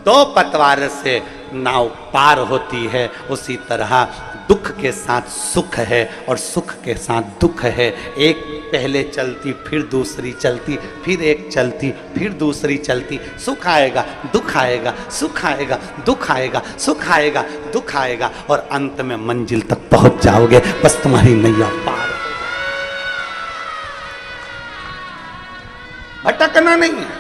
दो पतवार से नाव पार होती है, उसी तरह दुख के साथ सुख है और सुख के साथ दुख है। एक पहले चलती, फिर दूसरी चलती, फिर एक चलती, फिर दूसरी चलती। सुख आएगा, दुख आएगा, सुख आएगा, दुख आएगा, सुख आएगा, दुख आएगा, और अंत में मंजिल तक पहुंच जाओगे। बस तुम्हारी नैया पार। भटकना नहीं है।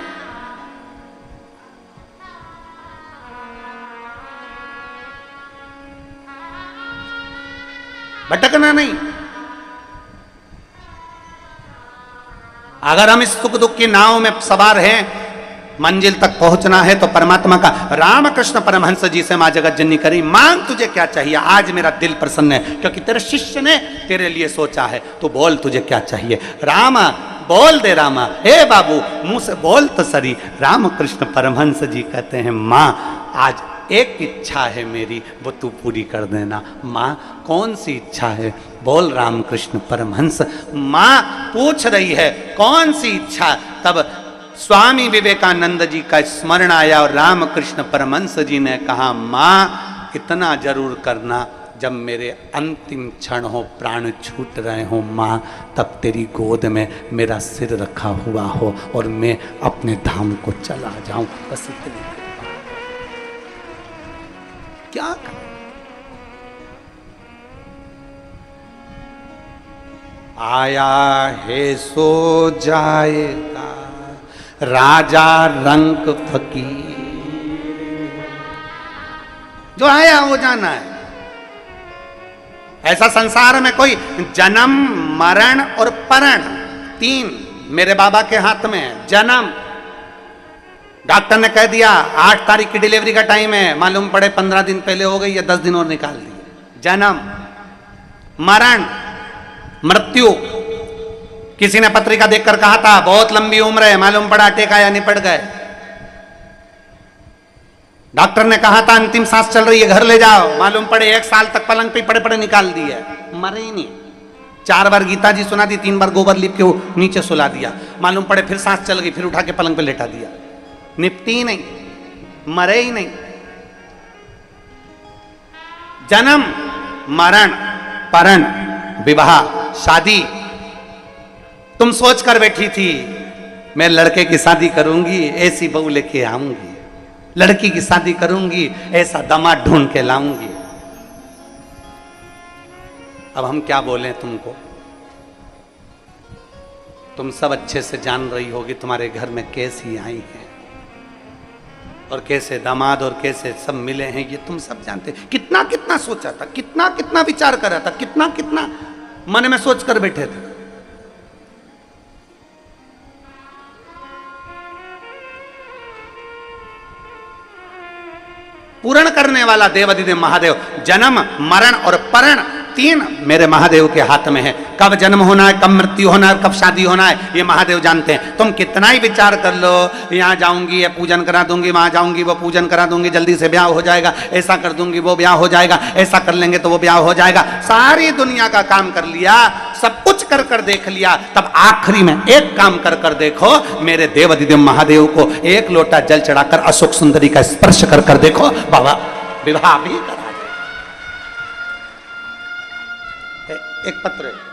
भटकना नहीं। अगर हम इस सुख दुख की नाव में सवार हैं, मंजिल तक पहुंचना है तो परमात्मा का, रामकृष्ण परमहंस जी से मां जगत जननी करी, मांग तुझे क्या चाहिए, आज मेरा दिल प्रसन्न है क्योंकि तेरे शिष्य ने तेरे लिए सोचा है, तू बोल तुझे क्या चाहिए। रामा बोल दे, रामा हे बाबू मुंह से बोल तो सरी। रामकृष्ण परमहंस जी कहते हैं मां आज एक इच्छा है मेरी, वो तू पूरी कर देना। मां कौन सी इच्छा है, बोल रामकृष्ण परमहंस। मां पूछ रही है कौन सी इच्छा। तब स्वामी विवेकानंद जी का स्मरण आया और रामकृष्ण परमहंस जी ने कहा मां इतना जरूर करना, जब मेरे अंतिम क्षण हो, प्राण छूट रहे हो मां, तब तेरी गोद में मेरा सिर रखा हुआ हो और मैं अपने धाम को चला जाऊं। बस इतनी क्या कर? आया है सो जाएगा राजा रंग फकीर, जो आया वो जाना है। ऐसा संसार में कोई जन्म मरण और परण, तीन मेरे बाबा के हाथ में है। जन्म, डॉक्टर ने कह दिया 8 तारीख की डिलीवरी का टाइम है, मालूम पड़े 15 दिन पहले हो गई या 10 दिन और निकाल दिए। जन्म। मरण, मृत्यु। किसी ने पत्रिका देखकर कहा था बहुत लंबी उम्र है, मालूम पड़ा अटैक आया, निपट गए। डॉक्टर ने कहा था अंतिम सांस चल रही है, घर ले जाओ, मालूम पड़े 1 साल तक पलंग पे पड़े पड़े निकाल दिए, मरे ही नहीं। 4 बार गीता जी सुना दी, 3 बार गोबर लिप के वो नीचे सुला दिया, मालूम पड़े फिर सांस चल गई, फिर उठा के पलंग पे लेटा दिया, निपटी ही नहीं, मरे ही नहीं। जन्म, मरण, परण, विवाह, शादी। तुम सोच कर बैठी थी मैं लड़के की शादी करूंगी, ऐसी बहू लेके आऊंगी, लड़की की शादी करूंगी, ऐसा दामाद ढूंढ के लाऊंगी। अब हम क्या बोलें तुमको, तुम सब अच्छे से जान रही होगी तुम्हारे घर में कैसी आई है और कैसे दामाद और कैसे सब मिले हैं, ये तुम सब जानते। कितना कितना सोचा था, कितना कितना विचार करा था, कितना कितना मन में सोच कर बैठे थे। पूर्ण करने वाला देवाधिदेव महादेव, जन्म मरण और परण, 3 मेरे महादेव के हाथ में है। कब जन्म होना है, कब मृत्यु होना है, कब शादी होना है, ये महादेव जानते हैं। तुम कितना ही विचार कर लो, यहाँ जाऊंगी ये पूजन करा दूंगी, वहां जाऊंगी वो पूजन करा दूंगी, जल्दी से ब्याह हो जाएगा, ऐसा कर दूंगी वो ब्याह हो जाएगा, ऐसा कर लेंगे तो वो ब्याह हो जाएगा। सारी दुनिया का काम कर लिया, सब कुछ कर कर देख लिया, तब आखिरी में एक काम कर कर देखो, मेरे देवाधिदेव महादेव को 1 लोटा जल चढ़ाकर अशोक सुंदरी का स्पर्श कर कर देखो, बाबा विवाह भी करा। एक पत्र है,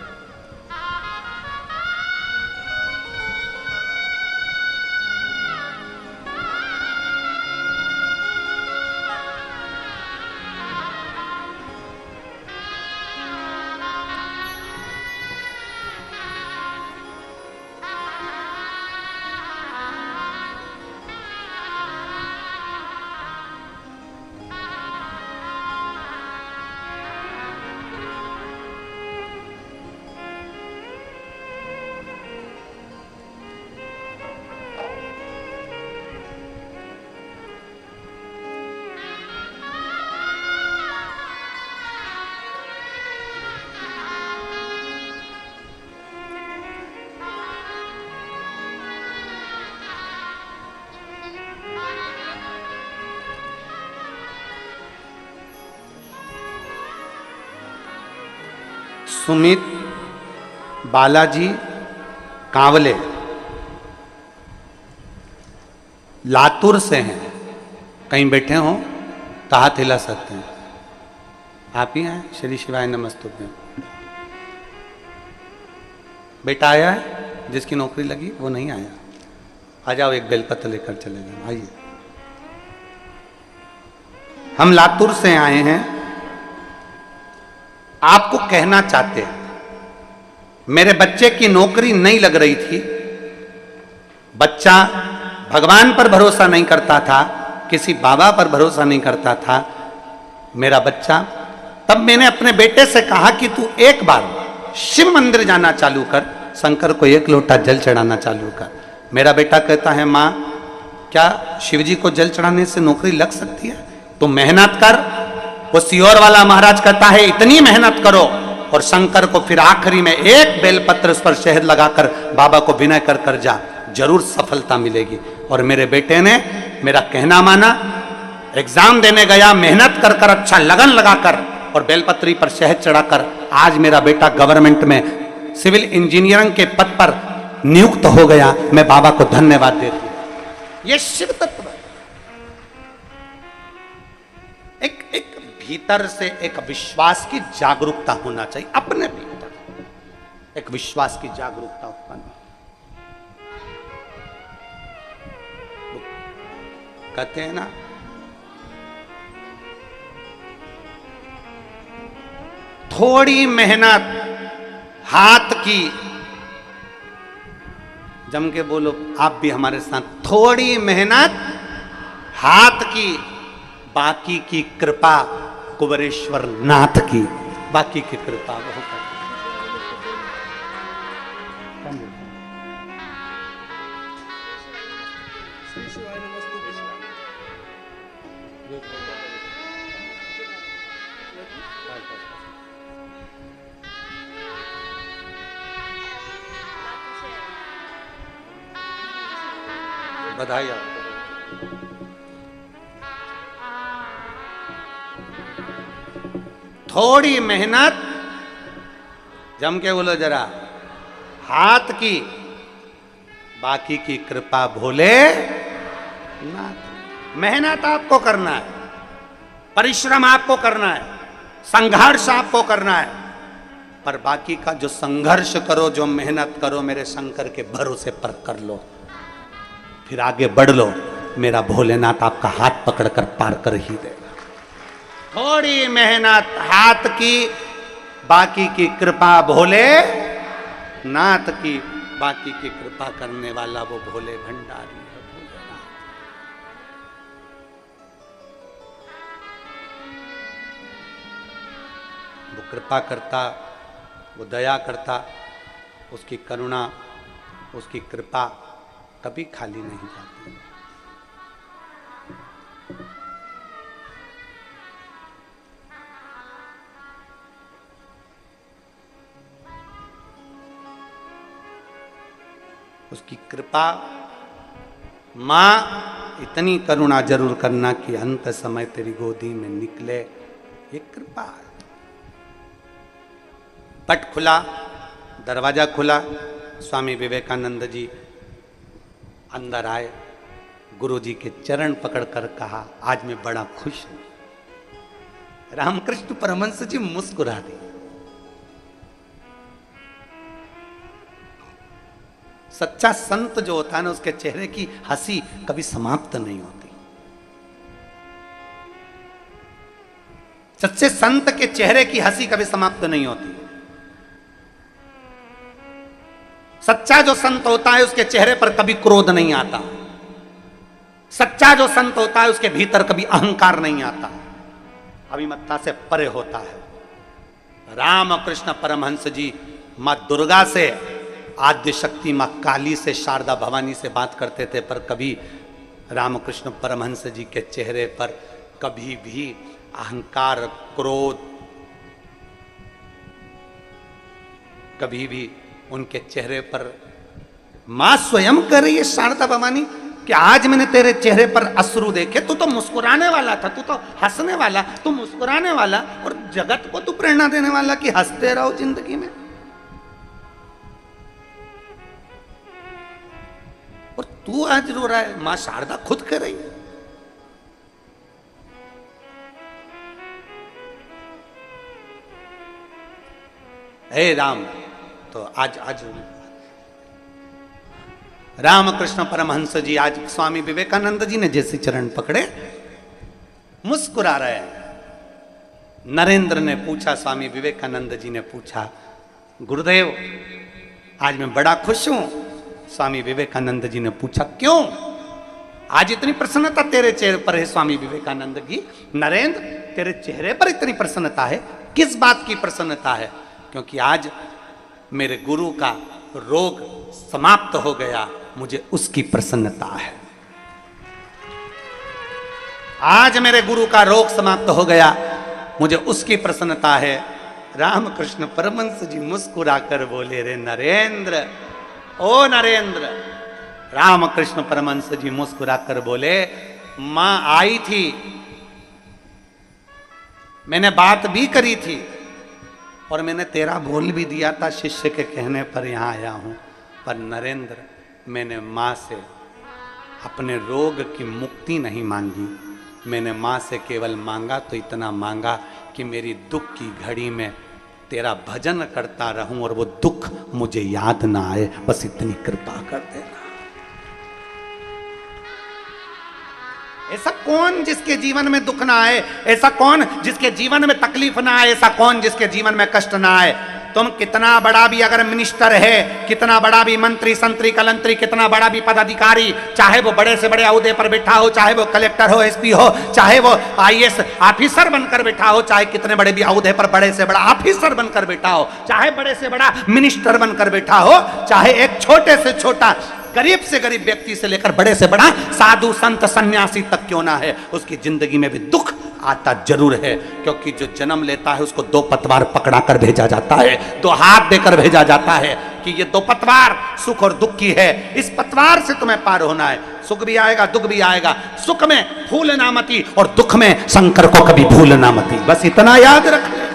सुमित बालाजी कांवले लातूर से हैं, कहीं बैठे हो तो हाथ हिला सकते हैं। आप ही हैं? श्री शिवाय नमस्तुभ्यं। बेटा आया है, जिसकी नौकरी लगी वो नहीं आया, आ जाओ एक बेलपत्र लेकर चले जाओ। आइए, हम लातूर से आए हैं, आपको कहना चाहते हैं मेरे बच्चे की नौकरी नहीं लग रही थी, बच्चा भगवान पर भरोसा नहीं करता था, किसी बाबा पर भरोसा नहीं करता था मेरा बच्चा, तब मैंने अपने बेटे से कहा कि तू एक बार शिव मंदिर जाना चालू कर, शंकर को एक लोटा जल चढ़ाना चालू कर। मेरा बेटा कहता है माँ क्या शिव जी को जल चढ़ाने से नौकरी लग सकती है? तो मेहनत कर। वो सियोर वाला महाराज कहता है इतनी मेहनत करो और शंकर को फिर आखिरी में एक बेलपत्र उस पर शहद लगाकर बाबा को विनय कर कर जा, जरूर सफलता मिलेगी। और मेरे बेटे ने मेरा कहना माना, एग्जाम देने गया, मेहनत कर कर अच्छा लगन लगाकर और बेलपत्री पर शहद चढ़ाकर आज मेरा बेटा गवर्नमेंट में सिविल इंजीनियरिंग के पद पर नियुक्त हो गया। मैं बाबा को धन्यवाद देती हूं। ये शिव तत्व है। एक भीतर से एक विश्वास की जागरूकता होना चाहिए, अपने भीतर एक विश्वास की जागरूकता उत्पन्न। कहते हैं ना थोड़ी मेहनत हाथ की, जम के बोलो आप भी हमारे साथ, थोड़ी मेहनत हाथ की, बाकी की कृपा कुबरेश्वर नाथ की, बाकी की कृपा वो कर। बधाई आपको। थोड़ी मेहनत, जम के बोलो जरा, हाथ की, बाकी की कृपा भोले नाथ। मेहनत आपको करना है, परिश्रम आपको करना है, संघर्ष आपको करना है, पर बाकी का जो संघर्ष करो, जो मेहनत करो, मेरे शंकर के भरोसे पर कर लो, फिर आगे बढ़ लो। मेरा भोलेनाथ आपका हाथ पकड़कर पार कर ही देगा। थोड़ी मेहनत हाथ की, बाकी की कृपा भोले नाथ की। बाकी की कृपा करने वाला वो भोले भंडारी है, भोलेनाथ। वो कृपा करता, वो दया करता, उसकी करुणा, उसकी कृपा कभी खाली नहीं जाती। उसकी कृपा, मां इतनी करुणा जरूर करना कि अंत समय तेरी गोदी में निकले, ये कृपा है। पट खुला, दरवाजा खुला, स्वामी विवेकानंद जी अंदर आए, गुरु जी के चरण पकड़कर कहा आज मैं बड़ा खुश हूं। रामकृष्ण परमहंस जी मुस्कुरा दिए। सच्चा संत जो होता है ना, उसके चेहरे की हंसी कभी समाप्त नहीं होती। सच्चे संत के चेहरे की हंसी कभी समाप्त नहीं होती। सच्चा जो संत होता है उसके चेहरे पर कभी क्रोध नहीं आता। सच्चा जो संत होता है उसके भीतर कभी अहंकार नहीं आता, अभिमत्ता से परे होता है। रामकृष्ण परमहंस जी मां दुर्गा से, आद्य शक्ति मां काली से, शारदा भवानी से बात करते थे, पर कभी रामकृष्ण परमहंस जी के चेहरे पर कभी भी अहंकार, क्रोध, कभी भी उनके चेहरे पर। मां स्वयं कह रही है शारदा भवानी कि आज मैंने तेरे चेहरे पर अश्रु देखे, तू तो मुस्कुराने वाला था, तू तो हंसने वाला, तू मुस्कुराने वाला, और जगत को तू प्रेरणा देने वाला कि हंसते रहो जिंदगी में। और तू आज रो रहा है। मां शारदा खुद कह रही है। हे राम, तो आज रामकृष्ण परमहंस जी, आज स्वामी विवेकानंद जी ने जैसे चरण पकड़े, मुस्कुरा रहे हैं। नरेंद्र ने पूछा, स्वामी विवेकानंद जी ने पूछा, गुरुदेव आज मैं बड़ा खुश हूं, स्वामी विवेकानंद जी ने पूछा, क्यों आज इतनी प्रसन्नता तेरे चेहरे पर है स्वामी विवेकानंद जी? नरेंद्र, तेरे चेहरे पर इतनी प्रसन्नता है, किस बात की प्रसन्नता है? क्योंकि आज मेरे गुरु का रोग समाप्त हो गया, मुझे उसकी प्रसन्नता है। आज मेरे गुरु का रोग समाप्त हो गया, मुझे उसकी प्रसन्नता है। रामकृष्ण परमहंस जी मुस्कुराकर बोले, रे नरेंद्र, ओ नरेंद्र। रामकृष्ण परमहंस जी मुस्कुराकर बोले, मां आई थी, मैंने बात भी करी थी और मैंने तेरा बोल भी दिया था, शिष्य के कहने पर यहां आया हूं। पर नरेंद्र, मैंने मां से अपने रोग की मुक्ति नहीं मांगी, मैंने मां से केवल मांगा तो इतना मांगा कि मेरी दुख की घड़ी में तेरा भजन करता रहूं और वो दुख मुझे याद ना आए, बस इतनी कृपा कर देना। ऐसा कौन जिसके जीवन में दुख ना आए? ऐसा कौन जिसके जीवन में तकलीफ ना आए? ऐसा कौन जिसके जीवन में कष्ट ना आए? तुम कितना बड़ा भी अगर मिनिस्टर है, कितना बड़ा भी मंत्री संतरी कलंतरी, कितना बड़ा भी पदाधिकारी, चाहे वो बड़े से बड़े अहदे पर बैठा हो, चाहे वो कलेक्टर हो, एसपी हो, चाहे वो आईएएस ऑफिसर बनकर बैठा हो, चाहे कितने बड़े भी अहदे पर बड़े से बड़ा ऑफिसर बनकर बैठा हो, चाहे बड़े से बड़ा मिनिस्टर बनकर बैठा हो, चाहे एक छोटे से छोटा गरीब से गरीब व्यक्ति से लेकर बड़े से बड़ा साधु संत सन्यासी तक क्यों ना है, उसकी जिंदगी में भी दुख आता जरूर है। क्योंकि जो जन्म लेता है उसको दो पतवार पकड़ा कर भेजा जाता है, दो हाथ देकर भेजा जाता है कि ये दो पतवार सुख और दुख की है, इस पतवार से तुम्हें पार होना है। सुख भी आएगा, दुख भी आएगा, सुख में भूलना मती और दुख में शंकर को कभी भूलना मती, बस इतना याद रख ले।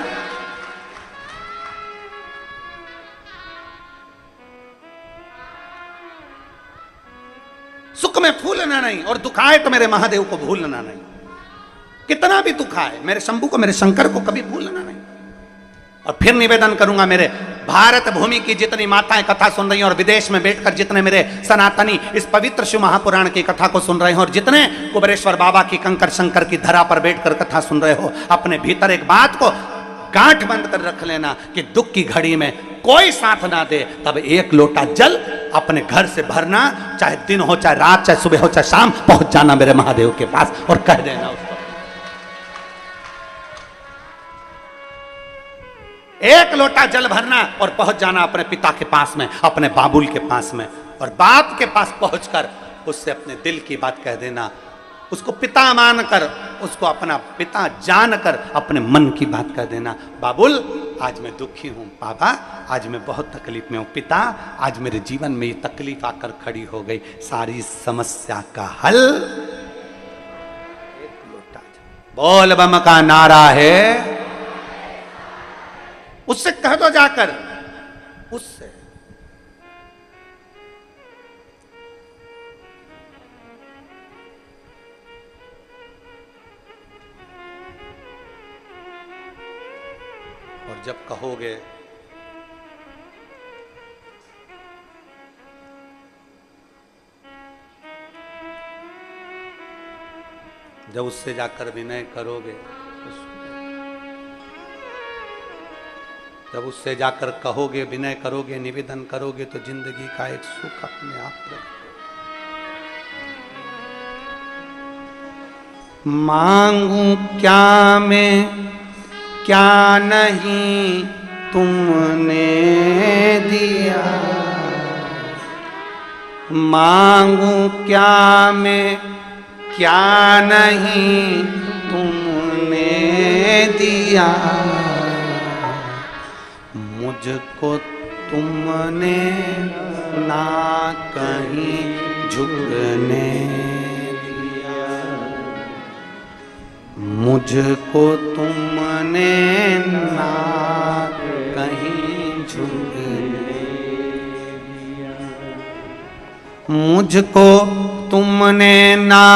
सुख में फूलना नहीं और दुख आए तो मेरे महादेव को भूलना नहीं। कितना भी दुख आए, मेरे शंभू को, मेरे शंकर को कभी भूलना नहीं। और फिर निवेदन करूंगा, मेरे भारत भूमि की जितनी माताएं कथा सुन रही हैं और विदेश में बैठकर जितने मेरे सनातनी इस पवित्र शिव महापुराण की कथा को सुन रहे हो और जितने कुबेरेश्वर बाबा की कंकर शंकर की धरा पर बैठकर कथा सुन रहे हो, अपने भीतर एक बात को गांठ बंद कर रख लेना कि दुख की घड़ी में कोई साथ ना दे, तब एक लोटा जल अपने घर से भरना, चाहे दिन हो, चाहे रात, चाहे सुबह हो, चाहे शाम, पहुंच जाना मेरे महादेव के पास और कह देना उसको। एक लोटा जल भरना और पहुंच जाना अपने पिता के पास में, अपने बाबुल के पास में, और बाप के पास पहुंचकर उससे अपने दिल की बात कह देना, उसको पिता मानकर, उसको अपना पिता जानकर अपने मन की बात कह देना। बाबुल, आज मैं दुखी हूं, बाबा आज मैं बहुत तकलीफ में हूं, पिता आज मेरे जीवन में ये तकलीफ आकर खड़ी हो गई, सारी समस्या का हल एक लोटा जल। बोल बम का नारा है, उससे कह दो जाकर, उससे। और जब कहोगे जब उससे जाकर विनय करोगे, जब उससे जाकर कहोगे, विनय करोगे, निवेदन करोगे, तो जिंदगी का एक सुख अपने आप रहे। मांगू क्या मैं क्या नहीं तुमने दिया, मांगू क्या मैं क्या नहीं तुमने दिया, मुझको तुमने ना कहीं झुकने दिया, मुझको तुमने ना कहीं झुकने दिया, मुझको तुमने ना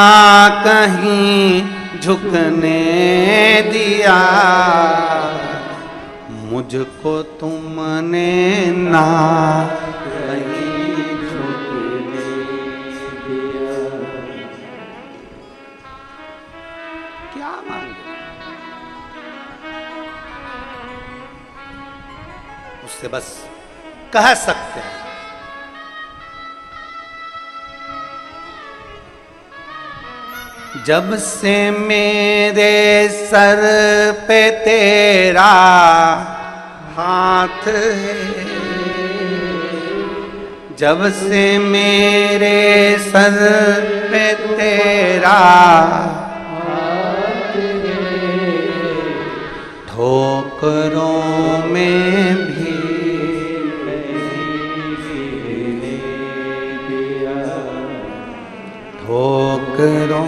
कहीं झुकने दिया, मुझको तुमने ना कहीं झुकने दिया। क्या मांगे? उससे बस कह सकते हैं जब से मेरे सर पे तेरा हाथ है, जब से मेरे सर पे तेरा हाथ है, ठोकरों में भी ठोकरों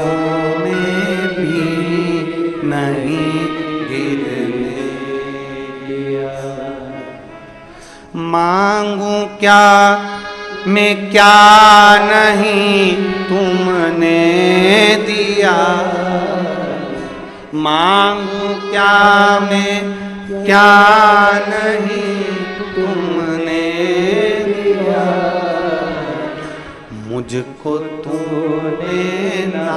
में भी नहीं गिरने दिया। मांगू क्या मैं क्या नहीं तुमने दिया, मांगू क्या मैं क्या नहीं तुमने दिया, मुझको तूने ना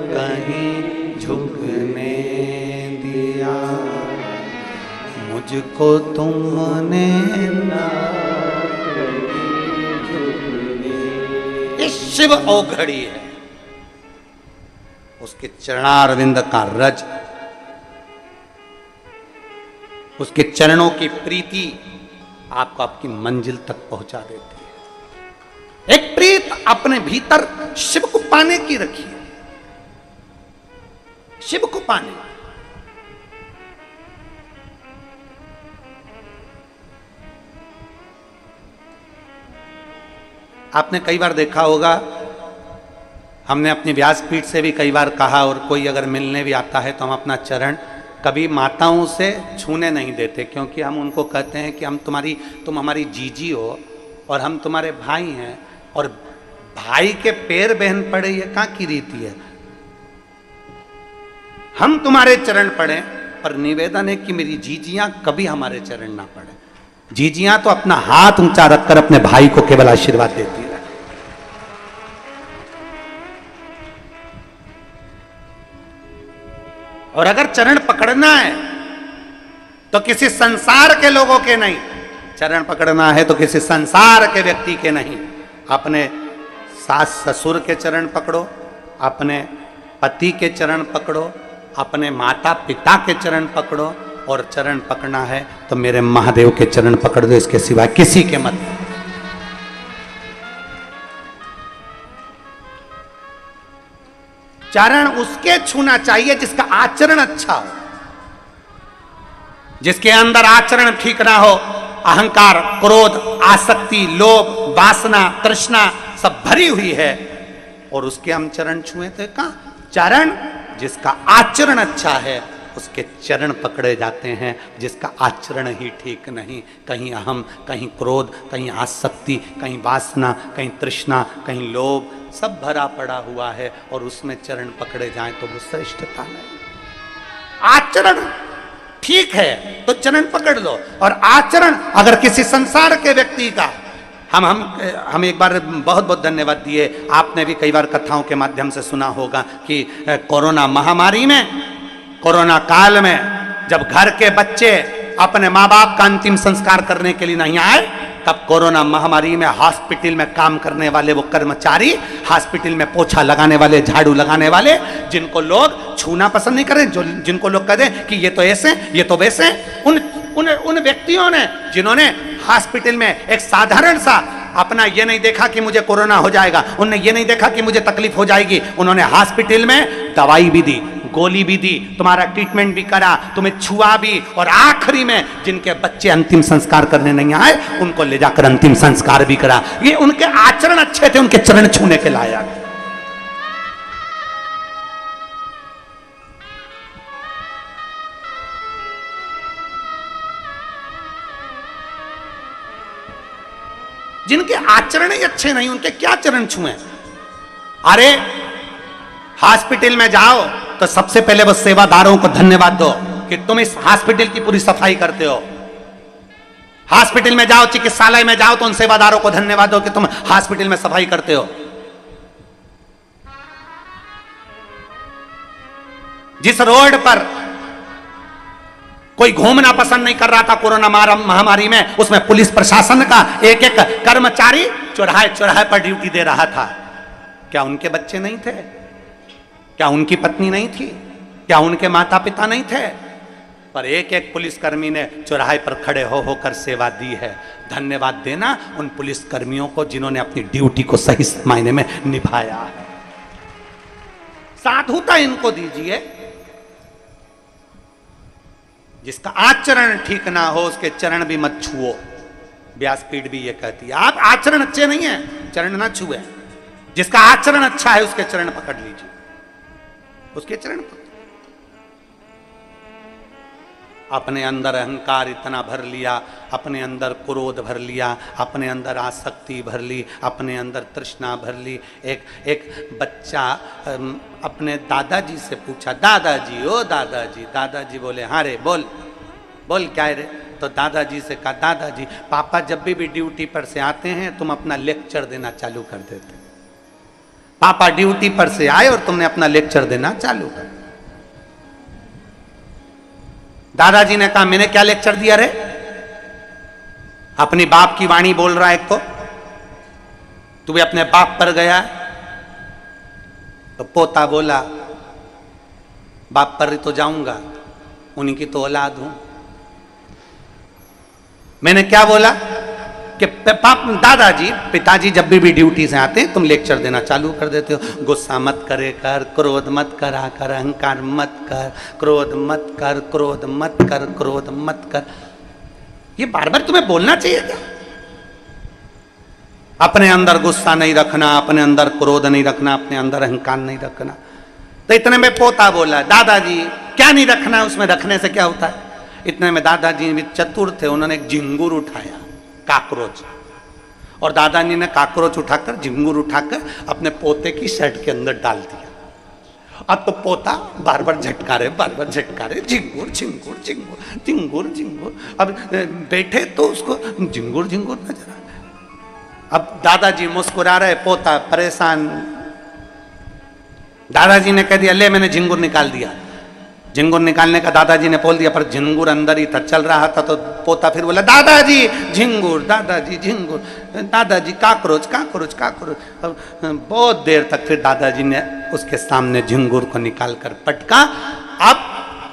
कहीं झुकने दिया, मुझको तुमने ना कहीं झुकने। ये शिव औघड़ी है, उसके चरणारविंद का रज, उसके चरणों की प्रीति आपको आपकी मंजिल तक पहुंचा देती है। एक प्रीत अपने भीतर शिव को पाने की रखी है, शिव को पाने। आपने कई बार देखा होगा, हमने अपनी व्यासपीठ से भी कई बार कहा, और कोई अगर मिलने भी आता है तो हम अपना चरण कभी माताओं से छूने नहीं देते, क्योंकि हम उनको कहते हैं कि तुम हमारी जीजी हो और हम तुम्हारे भाई हैं, और भाई के पैर बहन पड़े ये कहाँ की रीति है। हम तुम्हारे चरण पड़े, पर निवेदन है कि मेरी जीजियां कभी हमारे चरण ना पड़े। जीजियां तो अपना हाथ ऊंचा रखकर अपने भाई को केवल आशीर्वाद देती है। और अगर चरण पकड़ना है तो किसी संसार के लोगों के नहीं, चरण पकड़ना है तो किसी संसार के व्यक्ति के नहीं। अपने सास ससुर के चरण पकड़ो, अपने पति के चरण पकड़ो, अपने माता पिता के चरण पकड़ो, और चरण पकड़ना है तो मेरे महादेव के चरण पकड़ दो, इसके सिवा किसी के मत। चरण उसके छूना चाहिए जिसका आचरण अच्छा हो, जिसके अंदर आचरण ठीक ना हो, अहंकार, क्रोध, आसक्ति, लोभ, वासना, तृष्णा सब भरी हुई है, और उसके हम चरण छुए थे। कहां चरण? जिसका आचरण अच्छा है उसके चरण पकड़े जाते हैं, जिसका आचरण ही ठीक नहीं, कहीं अहम, कहीं क्रोध, कहीं आसक्ति, कहीं वासना, कहीं तृष्णा, कहीं लोभ, सब भरा पड़ा हुआ है, और उसमें चरण पकड़े जाएं तो वो श्रेष्ठता नहीं। आचरण ठीक है तो चरण पकड़ लो, और आचरण अगर किसी संसार के व्यक्ति का, हम एक बार बहुत बहुत धन्यवाद दिए। आपने भी कई बार कथाओं के माध्यम से सुना होगा कि कोरोना महामारी में, कोरोना काल में जब घर के बच्चे अपने माँ बाप का अंतिम संस्कार करने के लिए नहीं आए, तब कोरोना महामारी में हॉस्पिटल में काम करने वाले वो कर्मचारी, हॉस्पिटल में पोछा लगाने वाले, झाड़ू लगाने वाले, जिनको लोग छूना पसंद नहीं करें, जिनको लोग कहें कि ये तो ऐसे, ये तो वैसे, उन व्यक्तियों ने, जिन्होंने हॉस्पिटल में एक साधारण सा अपना ये नहीं देखा कि मुझे कोरोना हो जाएगा, उन्होंने ये नहीं देखा कि मुझे तकलीफ हो जाएगी, उन्होंने हॉस्पिटल में दवाई भी दी, गोली भी दी, तुम्हारा ट्रीटमेंट भी करा, तुम्हें छुआ भी, और आखिरी में जिनके बच्चे अंतिम संस्कार करने नहीं आए उनको ले जाकर अंतिम संस्कार भी करा। ये उनके आचरण अच्छे थे, उनके चरण छूने के लायक। जिनके आचरण ही अच्छे नहीं, उनके क्या चरण छुए? अरे हॉस्पिटल में जाओ तो सबसे पहले वो सेवादारों को धन्यवाद दो कि तुम इस हॉस्पिटल की पूरी सफाई करते हो। हॉस्पिटल में जाओ, चिकित्सालय में जाओ तो उन सेवादारों को धन्यवाद दो कि तुम हॉस्पिटल में सफाई करते हो। जिस रोड पर कोई घूमना पसंद नहीं कर रहा था कोरोना महामारी में, उसमें पुलिस प्रशासन का एक एक कर्मचारी चौराहे चौराहे पर ड्यूटी दे रहा था। क्या उनके बच्चे नहीं थे? क्या उनकी पत्नी नहीं थी? क्या उनके माता पिता नहीं थे? पर एक एक पुलिसकर्मी ने चौराहे पर खड़े हो होकर सेवा दी है। धन्यवाद देना उन पुलिसकर्मियों को जिन्होंने अपनी ड्यूटी को सही मायने में निभाया है। साधुता इनको दीजिए। जिसका आचरण ठीक ना हो उसके चरण भी मत छुओ। व्यासपीठ भी ये कहती है, आप आचरण अच्छे नहीं है, चरण ना छुए। जिसका आचरण अच्छा है उसके चरण पकड़ लीजिए, उसके चरण पकड़। अपने अंदर अहंकार इतना भर लिया, अपने अंदर क्रोध भर लिया, अपने अंदर आसक्ति भर ली, अपने अंदर तृष्णा भर ली। एक बच्चा अपने दादाजी से पूछा, दादाजी ओ दादाजी। दादाजी बोले, हाँ रे बोल बोल क्या है रे? तो दादाजी से कहा, दादाजी पापा जब भी ड्यूटी पर से आते हैं तुम अपना लेक्चर देना चालू कर देते। पापा ड्यूटी पर से आए और तुमने अपना लेक्चर देना चालू कर। दादाजी ने कहा, मैंने क्या लेक्चर दिया रे? अपनी बाप की वाणी बोल रहा है एक तू भी अपने बाप पर गया। तो पोता बोला, बाप पर तो जाऊंगा, उन्हीं की तो औलाद हूं। मैंने क्या बोला कि दादाजी पिताजी जब भी ड्यूटी से आते हैं तुम लेक्चर देना चालू कर देते हो। गुस्सा मत करे कर, क्रोध मत करा कर, अहंकार मत कर, क्रोध मत कर, क्रोध मत कर, क्रोध मत कर। ये बार बार तुम्हें बोलना चाहिए क्या? अपने अंदर गुस्सा नहीं रखना, अपने अंदर क्रोध नहीं रखना, अपने अंदर अहंकार नहीं रखना। तो इतने में पोता बोला, दादाजी क्या नहीं रखना, उसमें रखने से क्या होता है? इतने में दादाजी भी चतुर थे, उन्होंने एक झिंगुर उठाया, काकरोच। और दादाजी ने काकरोच उठाकर, झिंगुर उठाकर अपने पोते की शर्ट के अंदर डाल दिया। अब तो पोता बार बार झटका रहे, झिंगुर झिंगुर झिंगुर झिंगुर झिंगुर। अब बैठे तो उसको झिंगुर झिंगुर नजर आ रहा। अब दादाजी मुस्कुरा रहे, पोता परेशान। दादाजी ने कह दिया, ले मैंने झिंगुर निकाल दिया। झिंगुर निकालने का दादाजी ने बोल दिया, पर झिंगुर अंदर ही था, चल रहा था। तो पोता फिर बोला, दादाजी झिंगुर, दादाजी झिंगुर, दादाजी काकरोच काकरोच काकरोच। बहुत देर तक फिर दादाजी ने उसके सामने झिंगुर को निकाल कर पटका। अब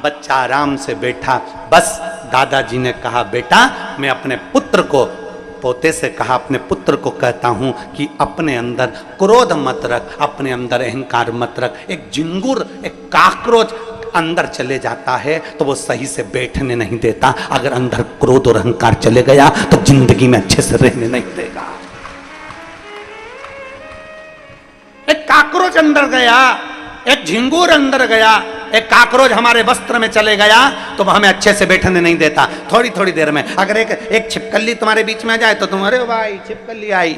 बच्चा आराम से बैठा। बस दादाजी ने कहा, बेटा मैं अपने पुत्र को, पोते से कहा, अपने पुत्र को कहता हूं कि अपने अंदर क्रोध मत रख, अपने अंदर अहंकार मत रख। एक झिंगुर, एक काकरोच अंदर चले जाता है तो वो सही से बैठने नहीं देता। अगर अंदर क्रोध और अहंकार चले गया तो जिंदगी में अच्छे से रहने नहीं देगा। एक काकरोच अंदर गया, एक झिंगुर अंदर गया, एक काकरोच हमारे वस्त्र में चले गया तो हमें अच्छे से बैठने नहीं देता। थोड़ी थोड़ी देर में अगर एक छिपकली तुम्हारे बीच में आ जाए तो तुम, अरे भाई छिपकली आई,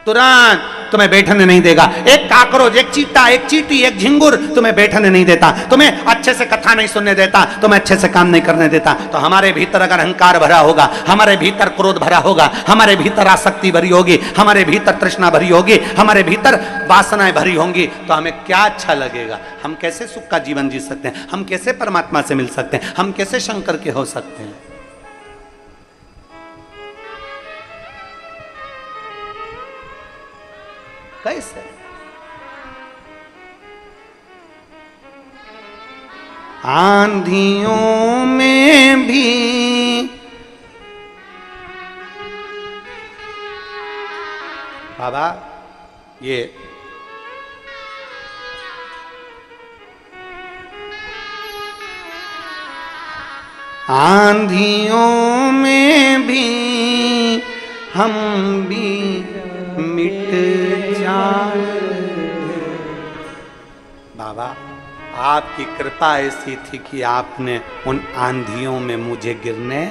तुरंत तुम्हें बैठने नहीं देगा। एक काकरोच, एक चीटा, एक चीटी, एक झिंगुर तुम्हें बैठने नहीं देता, तुम्हें अच्छे से कथा नहीं सुनने देता, तुम्हें अच्छे से काम नहीं करने देता। तो हमारे भीतर अगर अहंकार भरा होगा, हमारे भीतर क्रोध भरा होगा, हमारे भीतर आसक्ति भरी होगी, हमारे भीतर तृष्णा भरी होगी, हमारे भीतर वासनाएं भरी होंगी, तो हमें क्या अच्छा लगेगा? हम कैसे सुख का जीवन जी सकते हैं? हम कैसे परमात्मा से मिल सकते हैं? हम कैसे शंकर के हो सकते हैं? कैसे? आंधियों में भी बाबा ये आंधियों में भी हम भी मिट जाए। बाबा आपकी कृपा ऐसी थी कि आपने उन आंधियों में मुझे गिरने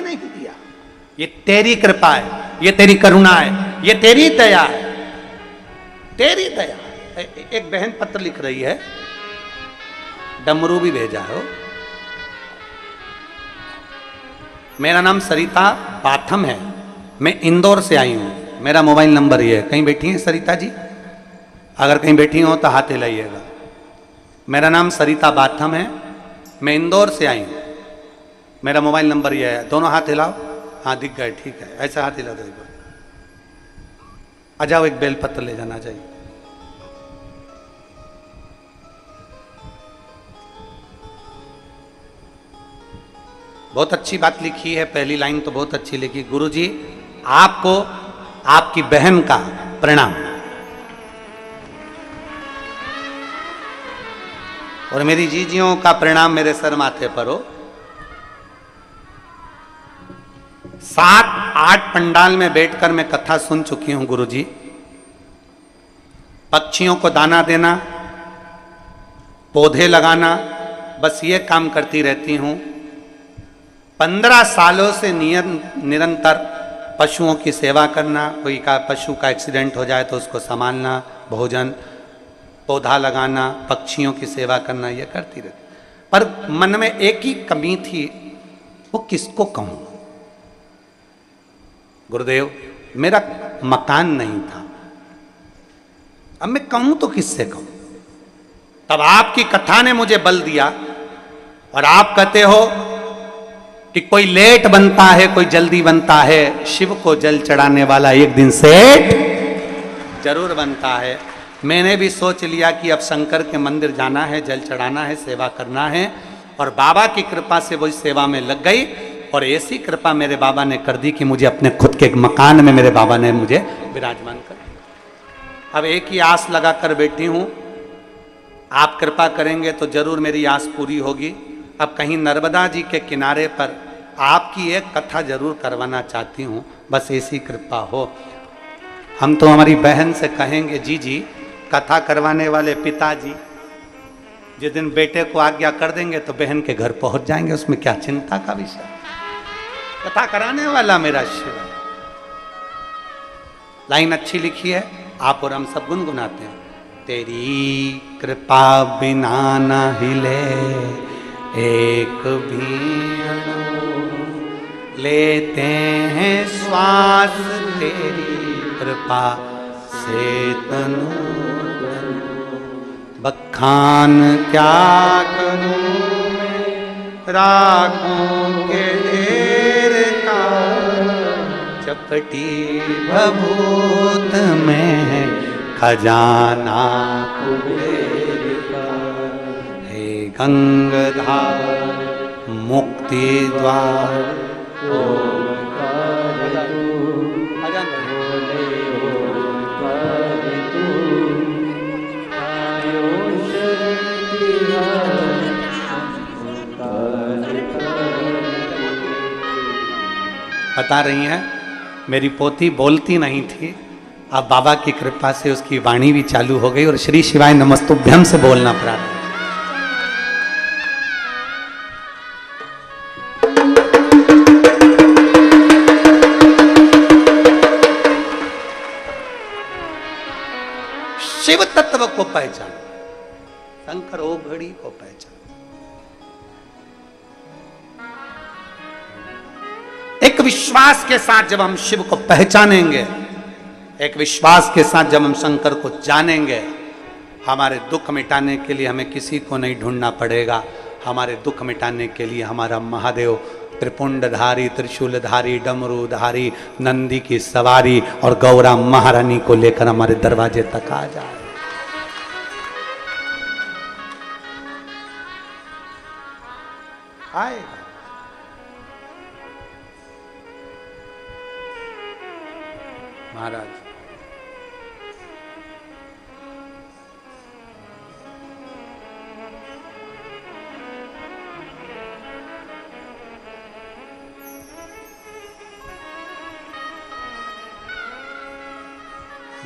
नहीं दिया। ये तेरी कृपा है, ये तेरी करुणा है, ये तेरी दया है, तेरी दया। एक बहन पत्र लिख रही है, डमरू भी भेजा हो। मेरा नाम सरिता बाथम है, मैं इंदौर से आई हूँ, मेरा मोबाइल नंबर ये है। कहीं बैठी हैं सरिता जी? अगर कहीं बैठी हो तो हाथ हिलाइएगा। मेरा नाम सरिता बाथम है, मैं इंदौर से आई हूँ, मेरा मोबाइल नंबर ये है। दोनों हाथ हिलाओ। हाँ दिख गए, ठीक है, ऐसा हाथ हिला दो। आ जाओ, एक बेलपत्र ले जाना चाहिए। बहुत अच्छी बात लिखी है, पहली लाइन तो बहुत अच्छी लिखी। गुरुजी आपको आपकी बहन का प्रणाम और मेरी जीजियों का प्रणाम मेरे सर माथे पर हो। 7-8 पंडाल में बैठकर मैं कथा सुन चुकी हूं गुरुजी। पक्षियों को दाना देना, पौधे लगाना, बस ये काम करती रहती हूं। 15 सालों से निरंतर पशुओं की सेवा करना, कोई का पशु का एक्सीडेंट हो जाए तो उसको संभालना, भोजन, पौधा लगाना, पक्षियों की सेवा करना, ये करती रहती। पर मन में एक ही कमी थी, वो किसको कहूं? गुरुदेव मेरा मकान नहीं था, अब मैं कहूं तो किससे कहूं? तब आपकी कथा ने मुझे बल दिया और आप कहते हो कि कोई लेट बनता है, कोई जल्दी बनता है, शिव को जल चढ़ाने वाला एक दिन सेठ जरूर बनता है। मैंने भी सोच लिया कि अब शंकर के मंदिर जाना है, जल चढ़ाना है, सेवा करना है, और बाबा की कृपा से वो सेवा में लग गई। और ऐसी कृपा मेरे बाबा ने कर दी कि मुझे अपने खुद के मकान में मेरे बाबा ने मुझे विराजमान कर। अब एक ही आस लगा कर बैठी हूं, आप कृपा करेंगे तो जरूर मेरी आस पूरी होगी। अब कहीं नर्मदा जी के किनारे पर आपकी एक कथा जरूर करवाना चाहती हूं, बस ऐसी कृपा हो। हम तो हमारी बहन से कहेंगे, जी जी कथा करवाने वाले पिताजी जिस दिन बेटे को आज्ञा कर देंगे तो बहन के घर पहुंच जाएंगे, उसमें क्या चिंता का विषय। कथा कराने वाला मेरा शिव। लाइन अच्छी लिखी है, आप और हम सब गुनगुनाते हैं। तेरी कृपा बिना न हिले एक भी अणु, लेते हैं श्वास तेरी कृपा से तनु। बखान क्या करूं राखों के ढेर का, चपटी भभूत में खजाना कुबेर का। हे गंगाधार मुक्ति द्वार बता रही हैं, मेरी पोती बोलती नहीं थी, अब बाबा की कृपा से उसकी वाणी भी चालू हो गई और श्री शिवाय नमस्तुभ्यम से बोलना पड़ा। शिव तत्व को पहचान, शंकर ओघड़ी को पहचान। एक विश्वास के साथ जब हम शिव को पहचानेंगे, एक विश्वास के साथ जब हम शंकर को जानेंगे, हमारे दुख मिटाने के लिए हमें किसी को नहीं ढूंढना पड़ेगा। हमारे दुख मिटाने के लिए हमारा महादेव त्रिपुंडधारी, त्रिशूलधारी, डमरूधारी, नंदी की सवारी और गौरा महारानी को लेकर हमारे दरवाजे तक आ जाए। आएगा महाराज।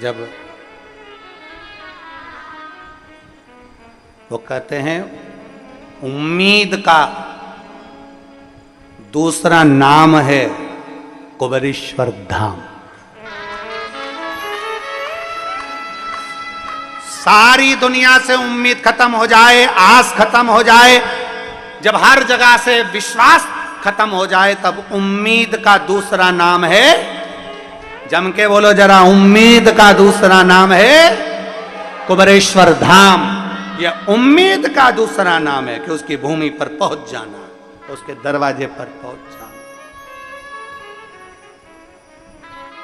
जब वो कहते हैं उम्मीद का दूसरा नाम है कुबेरेश्वर धाम। सारी दुनिया से उम्मीद खत्म हो जाए, आस खत्म हो जाए, जब हर जगह से विश्वास खत्म हो जाए, तब उम्मीद का दूसरा नाम है, जम के बोलो जरा, उम्मीद का दूसरा नाम है कुबेरेश्वर धाम। यह उम्मीद का दूसरा नाम है कि उसकी भूमि पर पहुंच जाना, उसके दरवाजे पर पहुंच जाना।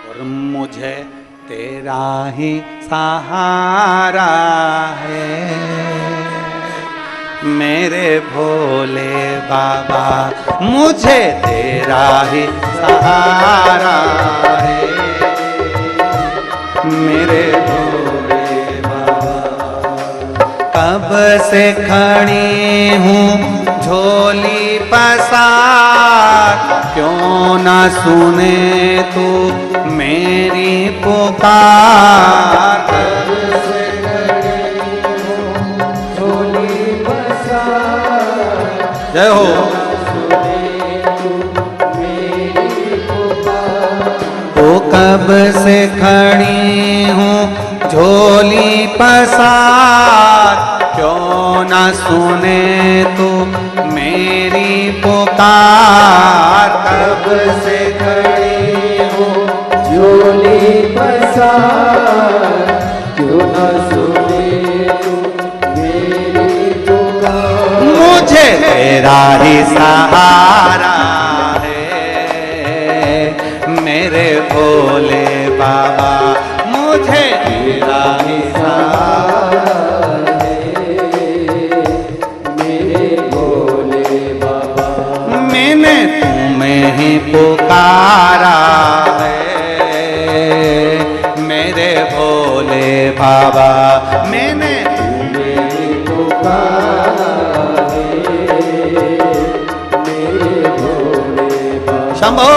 और मुझे तेरा ही सहारा है, मेरे भोले बाबा, मुझे तेरा ही सहारा है, मेरे भोले बाबा। कब से खड़ी हूँ झोली पसार, क्यों न सुने तू मेरी पुकार। कब से खड़ी हूँ झोली पसार, जय हो। ओ कब से खड़ी हूँ झोली पसार, क्यों न सुने तू मेरी पुकार। कब से खड़ी हूँ झोली पसार, क्यों न सुने तू मेरी पुकार। मुझे तेरा ही सहारा है, मेरे भोले बाबा, मुझे तेरा ही सहारा है, मेरे भोले बाबा। मैंने तुम्हें ही पुकारा है, मेरे भोले बाबा, मैंने तुम्हें ही पुकारा है, मेरे भोले बाबा। शंभो।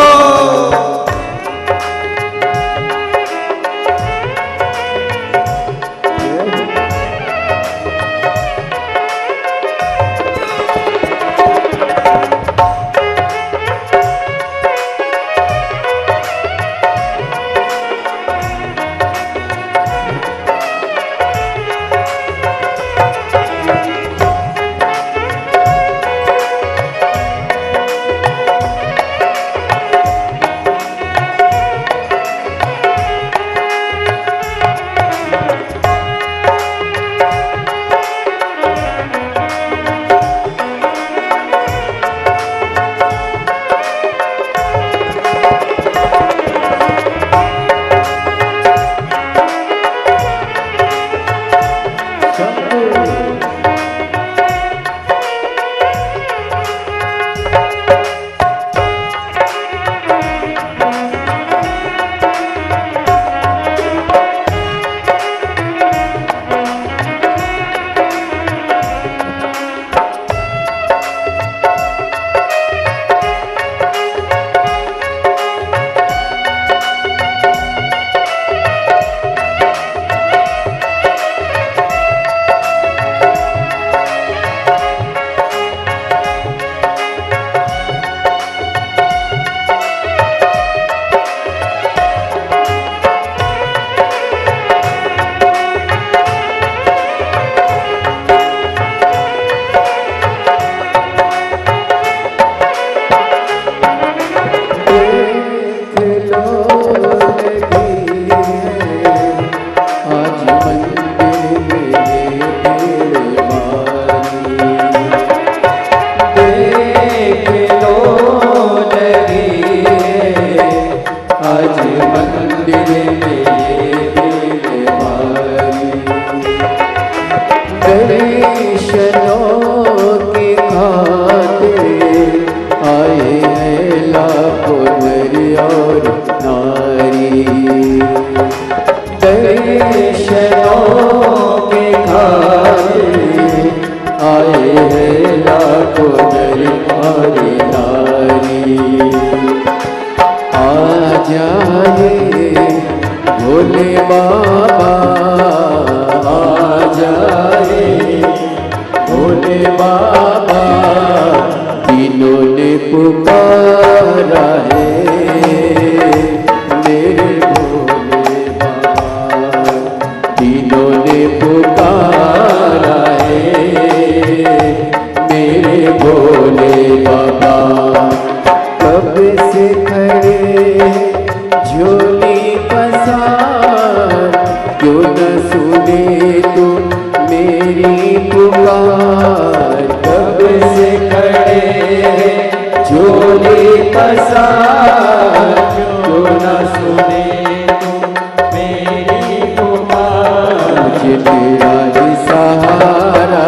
तेरा ही सहारा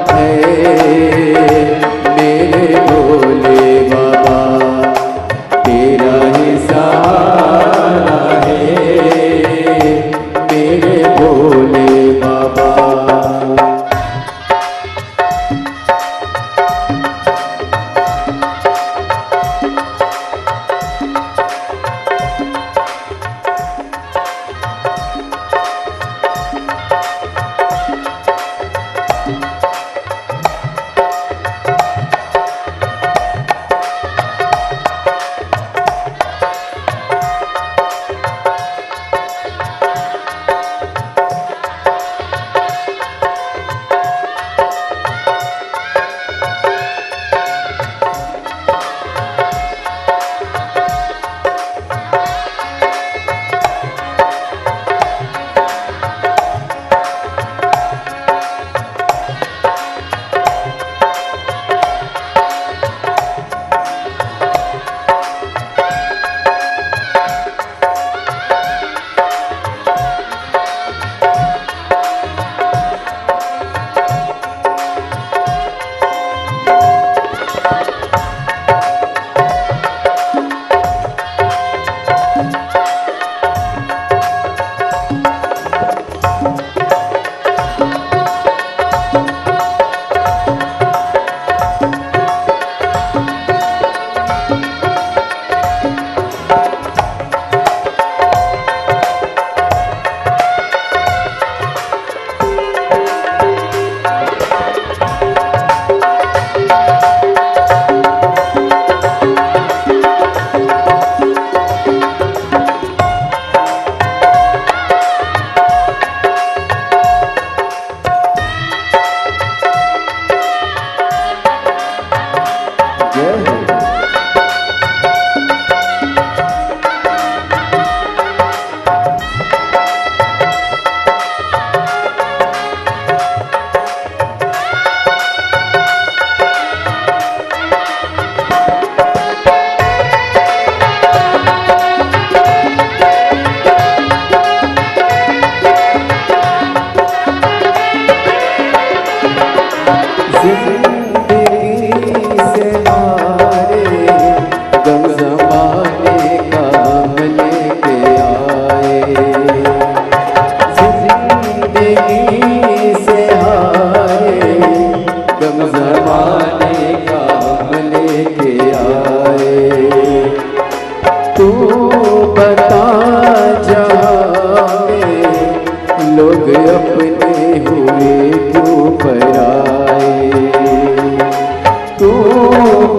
है।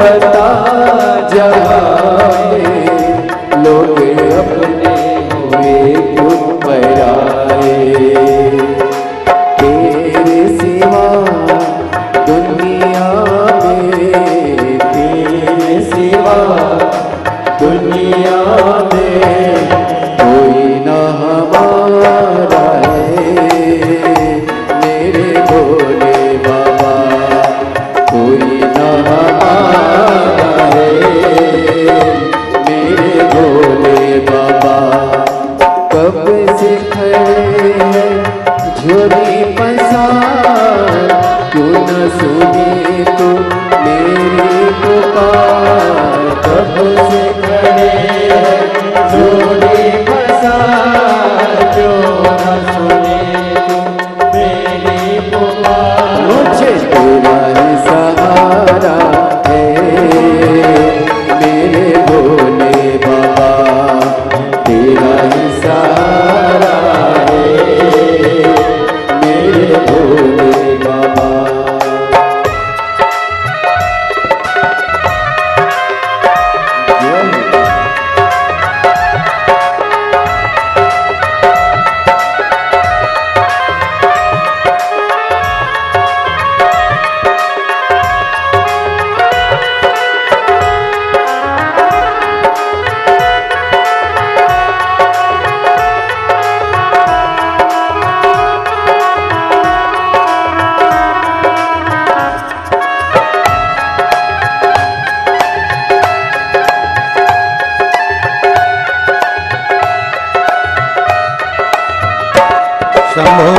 बता जहां लोग अपने हुए क्यों पराए। तेरे सिवा दुनिया में, तेरे सिवा दुनिया में कोई न हमारा है मेरे भोले बाबा, कोई न हमारा है मेरे भोले बाबा। कब से खड़े हैं झोली पसार, क्यों न सुनी तो मेरी पुकार। कब से खड़े हैं झोली पसार, क्यों न सुनी तो मेरी पुकार। मुझे तेरा ही सहारा है मेरे भोले बाबा, तेरा ही सहारा है मेरे भोले बाबा। शंभो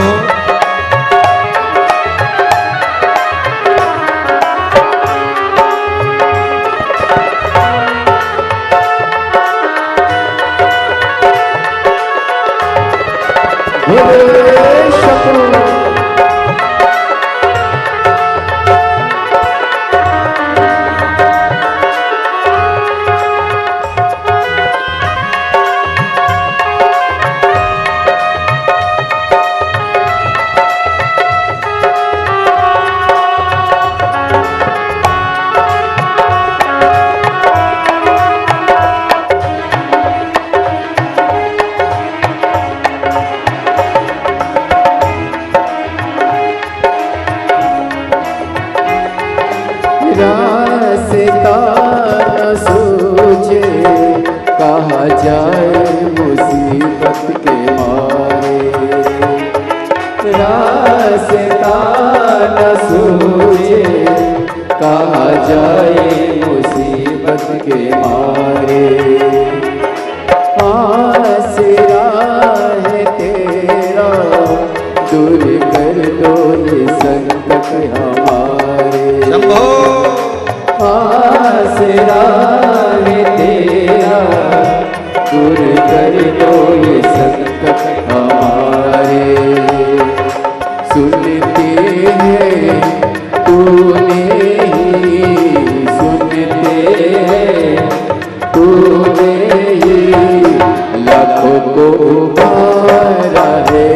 रास्ता न सूझे कहाँ जाए मुसीबत के मारे। रास्ता न सूझे कहाँ जाए मुसीबत के मारे। आसरा है तेरा दूर कर दो ये संकट हमारे। आसरा है तेरा दूर कर दो ये संकट हमारे। सुनते हैं तूने ही, सुनते हैं तूने ही लाखों को उबारा है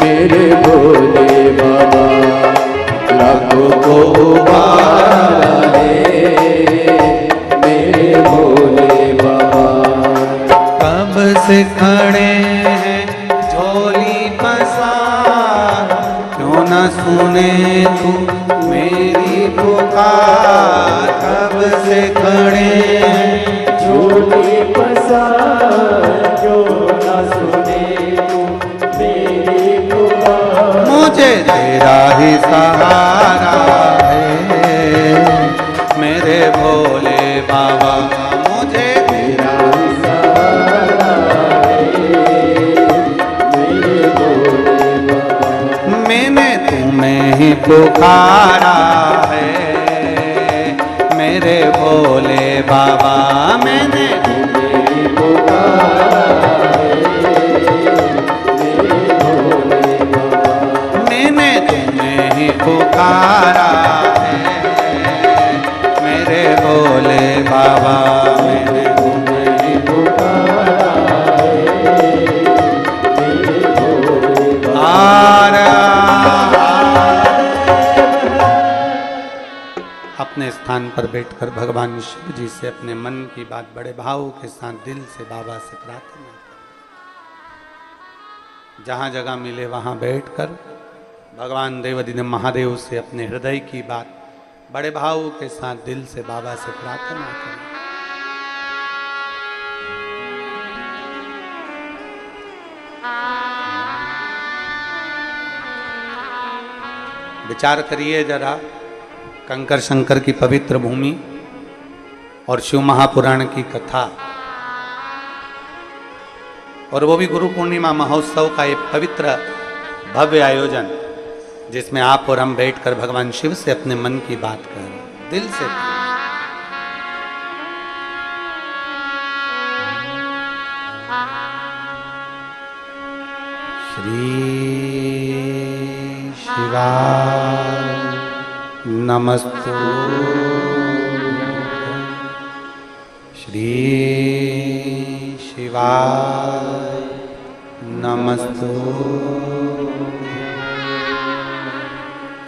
मेरे भोले बाबा, लाखों को उबारा है मेरे भोले बाबा। कब से खड़े हैं झोली पसार, क्यों न सुने तू मेरी पुकार। कब से खड़े हैं झोली पसार, क्यों न सुने तू मेरी पुकार। मुझे तेरा ही सहारा है मेरे भोले बाबा, मुझे तेरा ही सहारा है मेरे भोले बाबा। मैंने तुम्हें ही पुकारा है मेरे भोले बाबा, मैंने तुम्हें ही पुकारा है मेरे भोले बाबा। मैंने तुम्हें ही पुकारा अपने स्थान पर बैठकर भगवान शिव जी से अपने मन की बात बड़े भाव के साथ दिल से बाबा से प्रार्थना करें। जहाँ जगह मिले वहाँ बैठकर भगवान देवाधिदेव महादेव से अपने हृदय की बात बड़े भाव के साथ दिल से बाबा से प्रार्थना करें। विचार करिए जरा, कंकर शंकर की पवित्र भूमि और शिव महापुराण की कथा, और वो भी गुरु पूर्णिमा महोत्सव का एक पवित्र भव्य आयोजन, जिसमें आप और हम बैठकर भगवान शिव से अपने मन की बात कर रहे हैं, दिल से। श्री शिवाय नमस्तु, श्री शिवाय नमस्तु,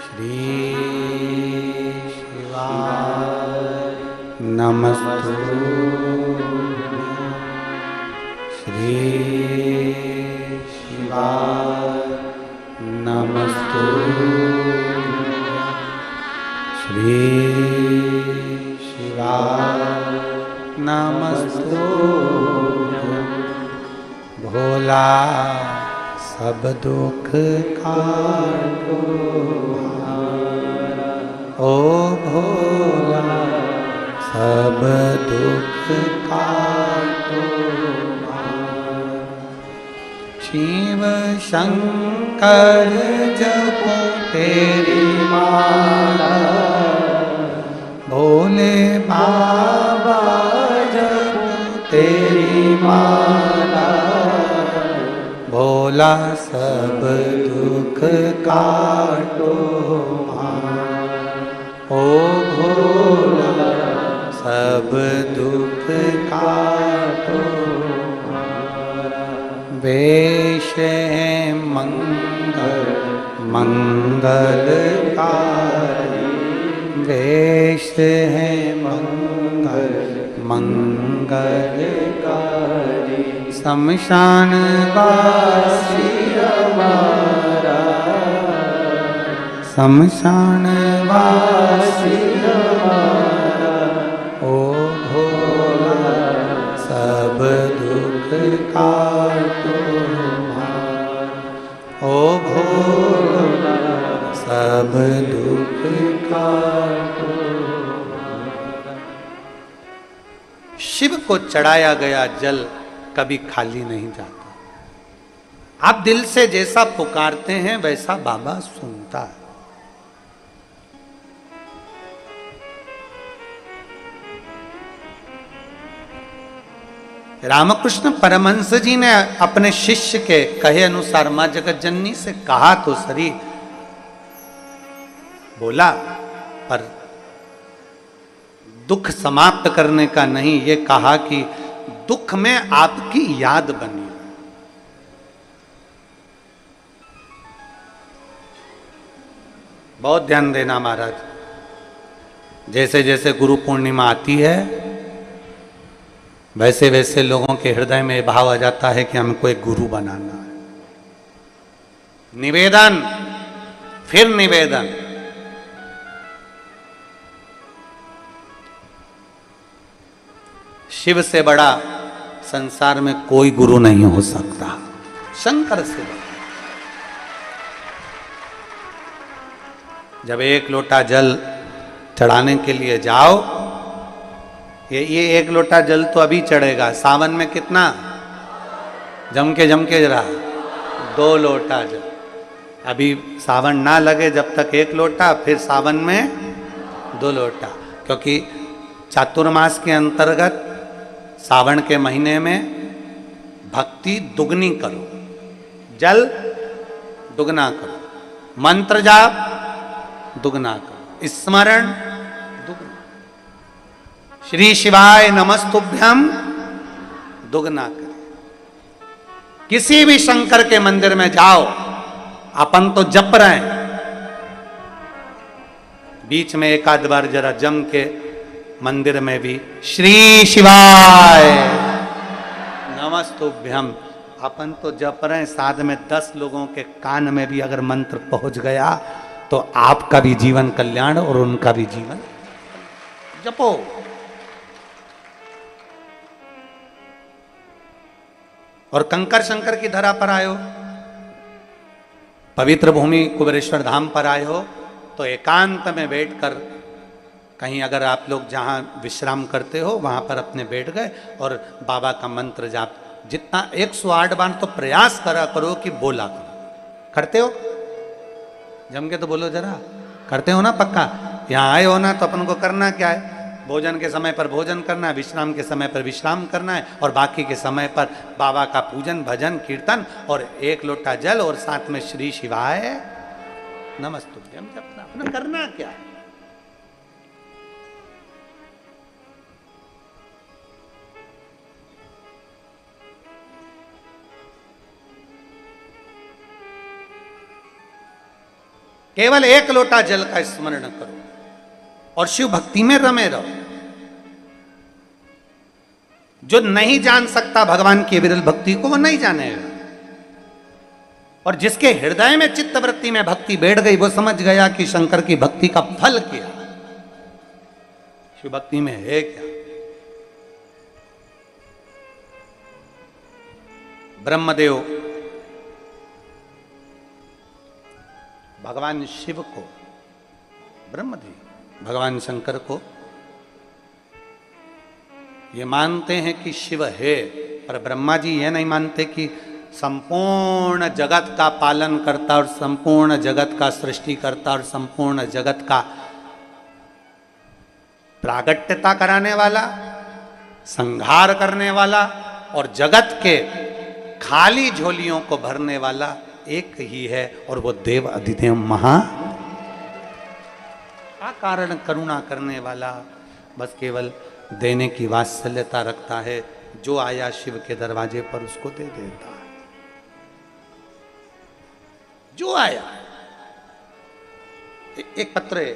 श्री शिवाय नमस्तु, श्री शिवाय नमस्तु, श्री शिवाय नमस्तु। भोला सब दुख काटो, ओ भोला सब दुख काटो। शिव शंकर जपो तेरी माला, भोले बाबा जपो तेरी माला। भोला सब दुख काटो, ओ भोला सब दुख काटो। वेश है मंगल मंगलकारी, वेश है मंगल मंगलकारी। शमशान वासी हमारा, शमशान वासी हमारा। ओ भोला सब दुख काटो, ओ भोला सब दुख काटो। शिव को चढ़ाया गया जल कभी खाली नहीं जाता। आप दिल से जैसा पुकारते हैं वैसा बाबा सुनता है। रामकृष्ण परमहंस जी ने अपने शिष्य के कहे अनुसार मां जगत जननी से कहा तो सरी, बोला, पर दुख समाप्त करने का नहीं, ये कहा कि दुख में आपकी याद बनी। बहुत ध्यान देना महाराज, जैसे जैसे गुरु पूर्णिमा आती है वैसे वैसे लोगों के हृदय में भाव आ जाता है कि हमको एक गुरु बनाना है। निवेदन, फिर निवेदन। शिव से बड़ा संसार में कोई गुरु नहीं हो सकता, शंकर से बड़ा। जब एक लोटा जल चढ़ाने के लिए जाओ, ये एक लोटा जल तो अभी चढ़ेगा, सावन में कितना जम के जरा 2 लोटा जल। अभी सावन ना लगे जब तक 1 लोटा, फिर सावन में 2 लोटा, क्योंकि चातुर्मास के अंतर्गत सावन के महीने में भक्ति दुगनी करो, जल दुगना करो, मंत्र जाप दुगना करो, स्मरण दुगना, श्री शिवाय नमस्तुभ्यम दुगना करें। किसी भी शंकर के मंदिर में जाओ, अपन तो जप रहे हैं, बीच में एक आध बार जरा जम के मंदिर में भी श्री शिवाय नमस्तुभ्यम अपन तो जप रहे हैं, साथ में 10 लोगों के कान में भी अगर मंत्र पहुंच गया तो आपका भी जीवन कल्याण और उनका भी जीवन जपो। और कंकर शंकर की धरा पर आए हो, पवित्र भूमि कुबेरेश्वर धाम पर आए हो, तो एकांत में बैठकर कहीं अगर आप लोग जहां विश्राम करते हो वहां पर अपने बैठ गए और बाबा का मंत्र जाप जितना 108 बार तो प्रयास करा करो कि बोला करो। करते हो? जम के तो बोलो जरा, करते हो ना पक्का? यहाँ आए हो ना तो अपन को करना क्या है? भोजन के समय पर भोजन करना है, विश्राम के समय पर विश्राम करना है और बाकी के समय पर बाबा का पूजन भजन कीर्तन और 1 लोटा जल और साथ में श्री शिवाय नमस्तुभ्यम जपना। अपना करना क्या है? केवल 1 लोटा जल का स्मरण करो और शिव भक्ति में रमे रहो। जो नहीं जान सकता भगवान की विरल भक्ति को वो नहीं जानेगा, और जिसके हृदय में चित्तवृत्ति में भक्ति बैठ गई वो समझ गया कि शंकर की भक्ति का फल क्या, शिव भक्ति में है क्या। ब्रह्मदेव भगवान शिव को, ब्रह्मदेव भगवान शंकर को ये मानते हैं कि शिव है, पर ब्रह्मा जी ये नहीं मानते कि संपूर्ण जगत का पालन करता और संपूर्ण जगत का सृष्टि करता और संपूर्ण जगत का प्रागट्यता कराने वाला, संहार करने वाला और जगत के खाली झोलियों को भरने वाला एक ही है, और वो देव अधिदेव महा कारण करुणा करने वाला, बस केवल देने की वात्सल्यता रखता है। जो आया शिव के दरवाजे पर उसको दे देता है, जो आया। एक पत्र है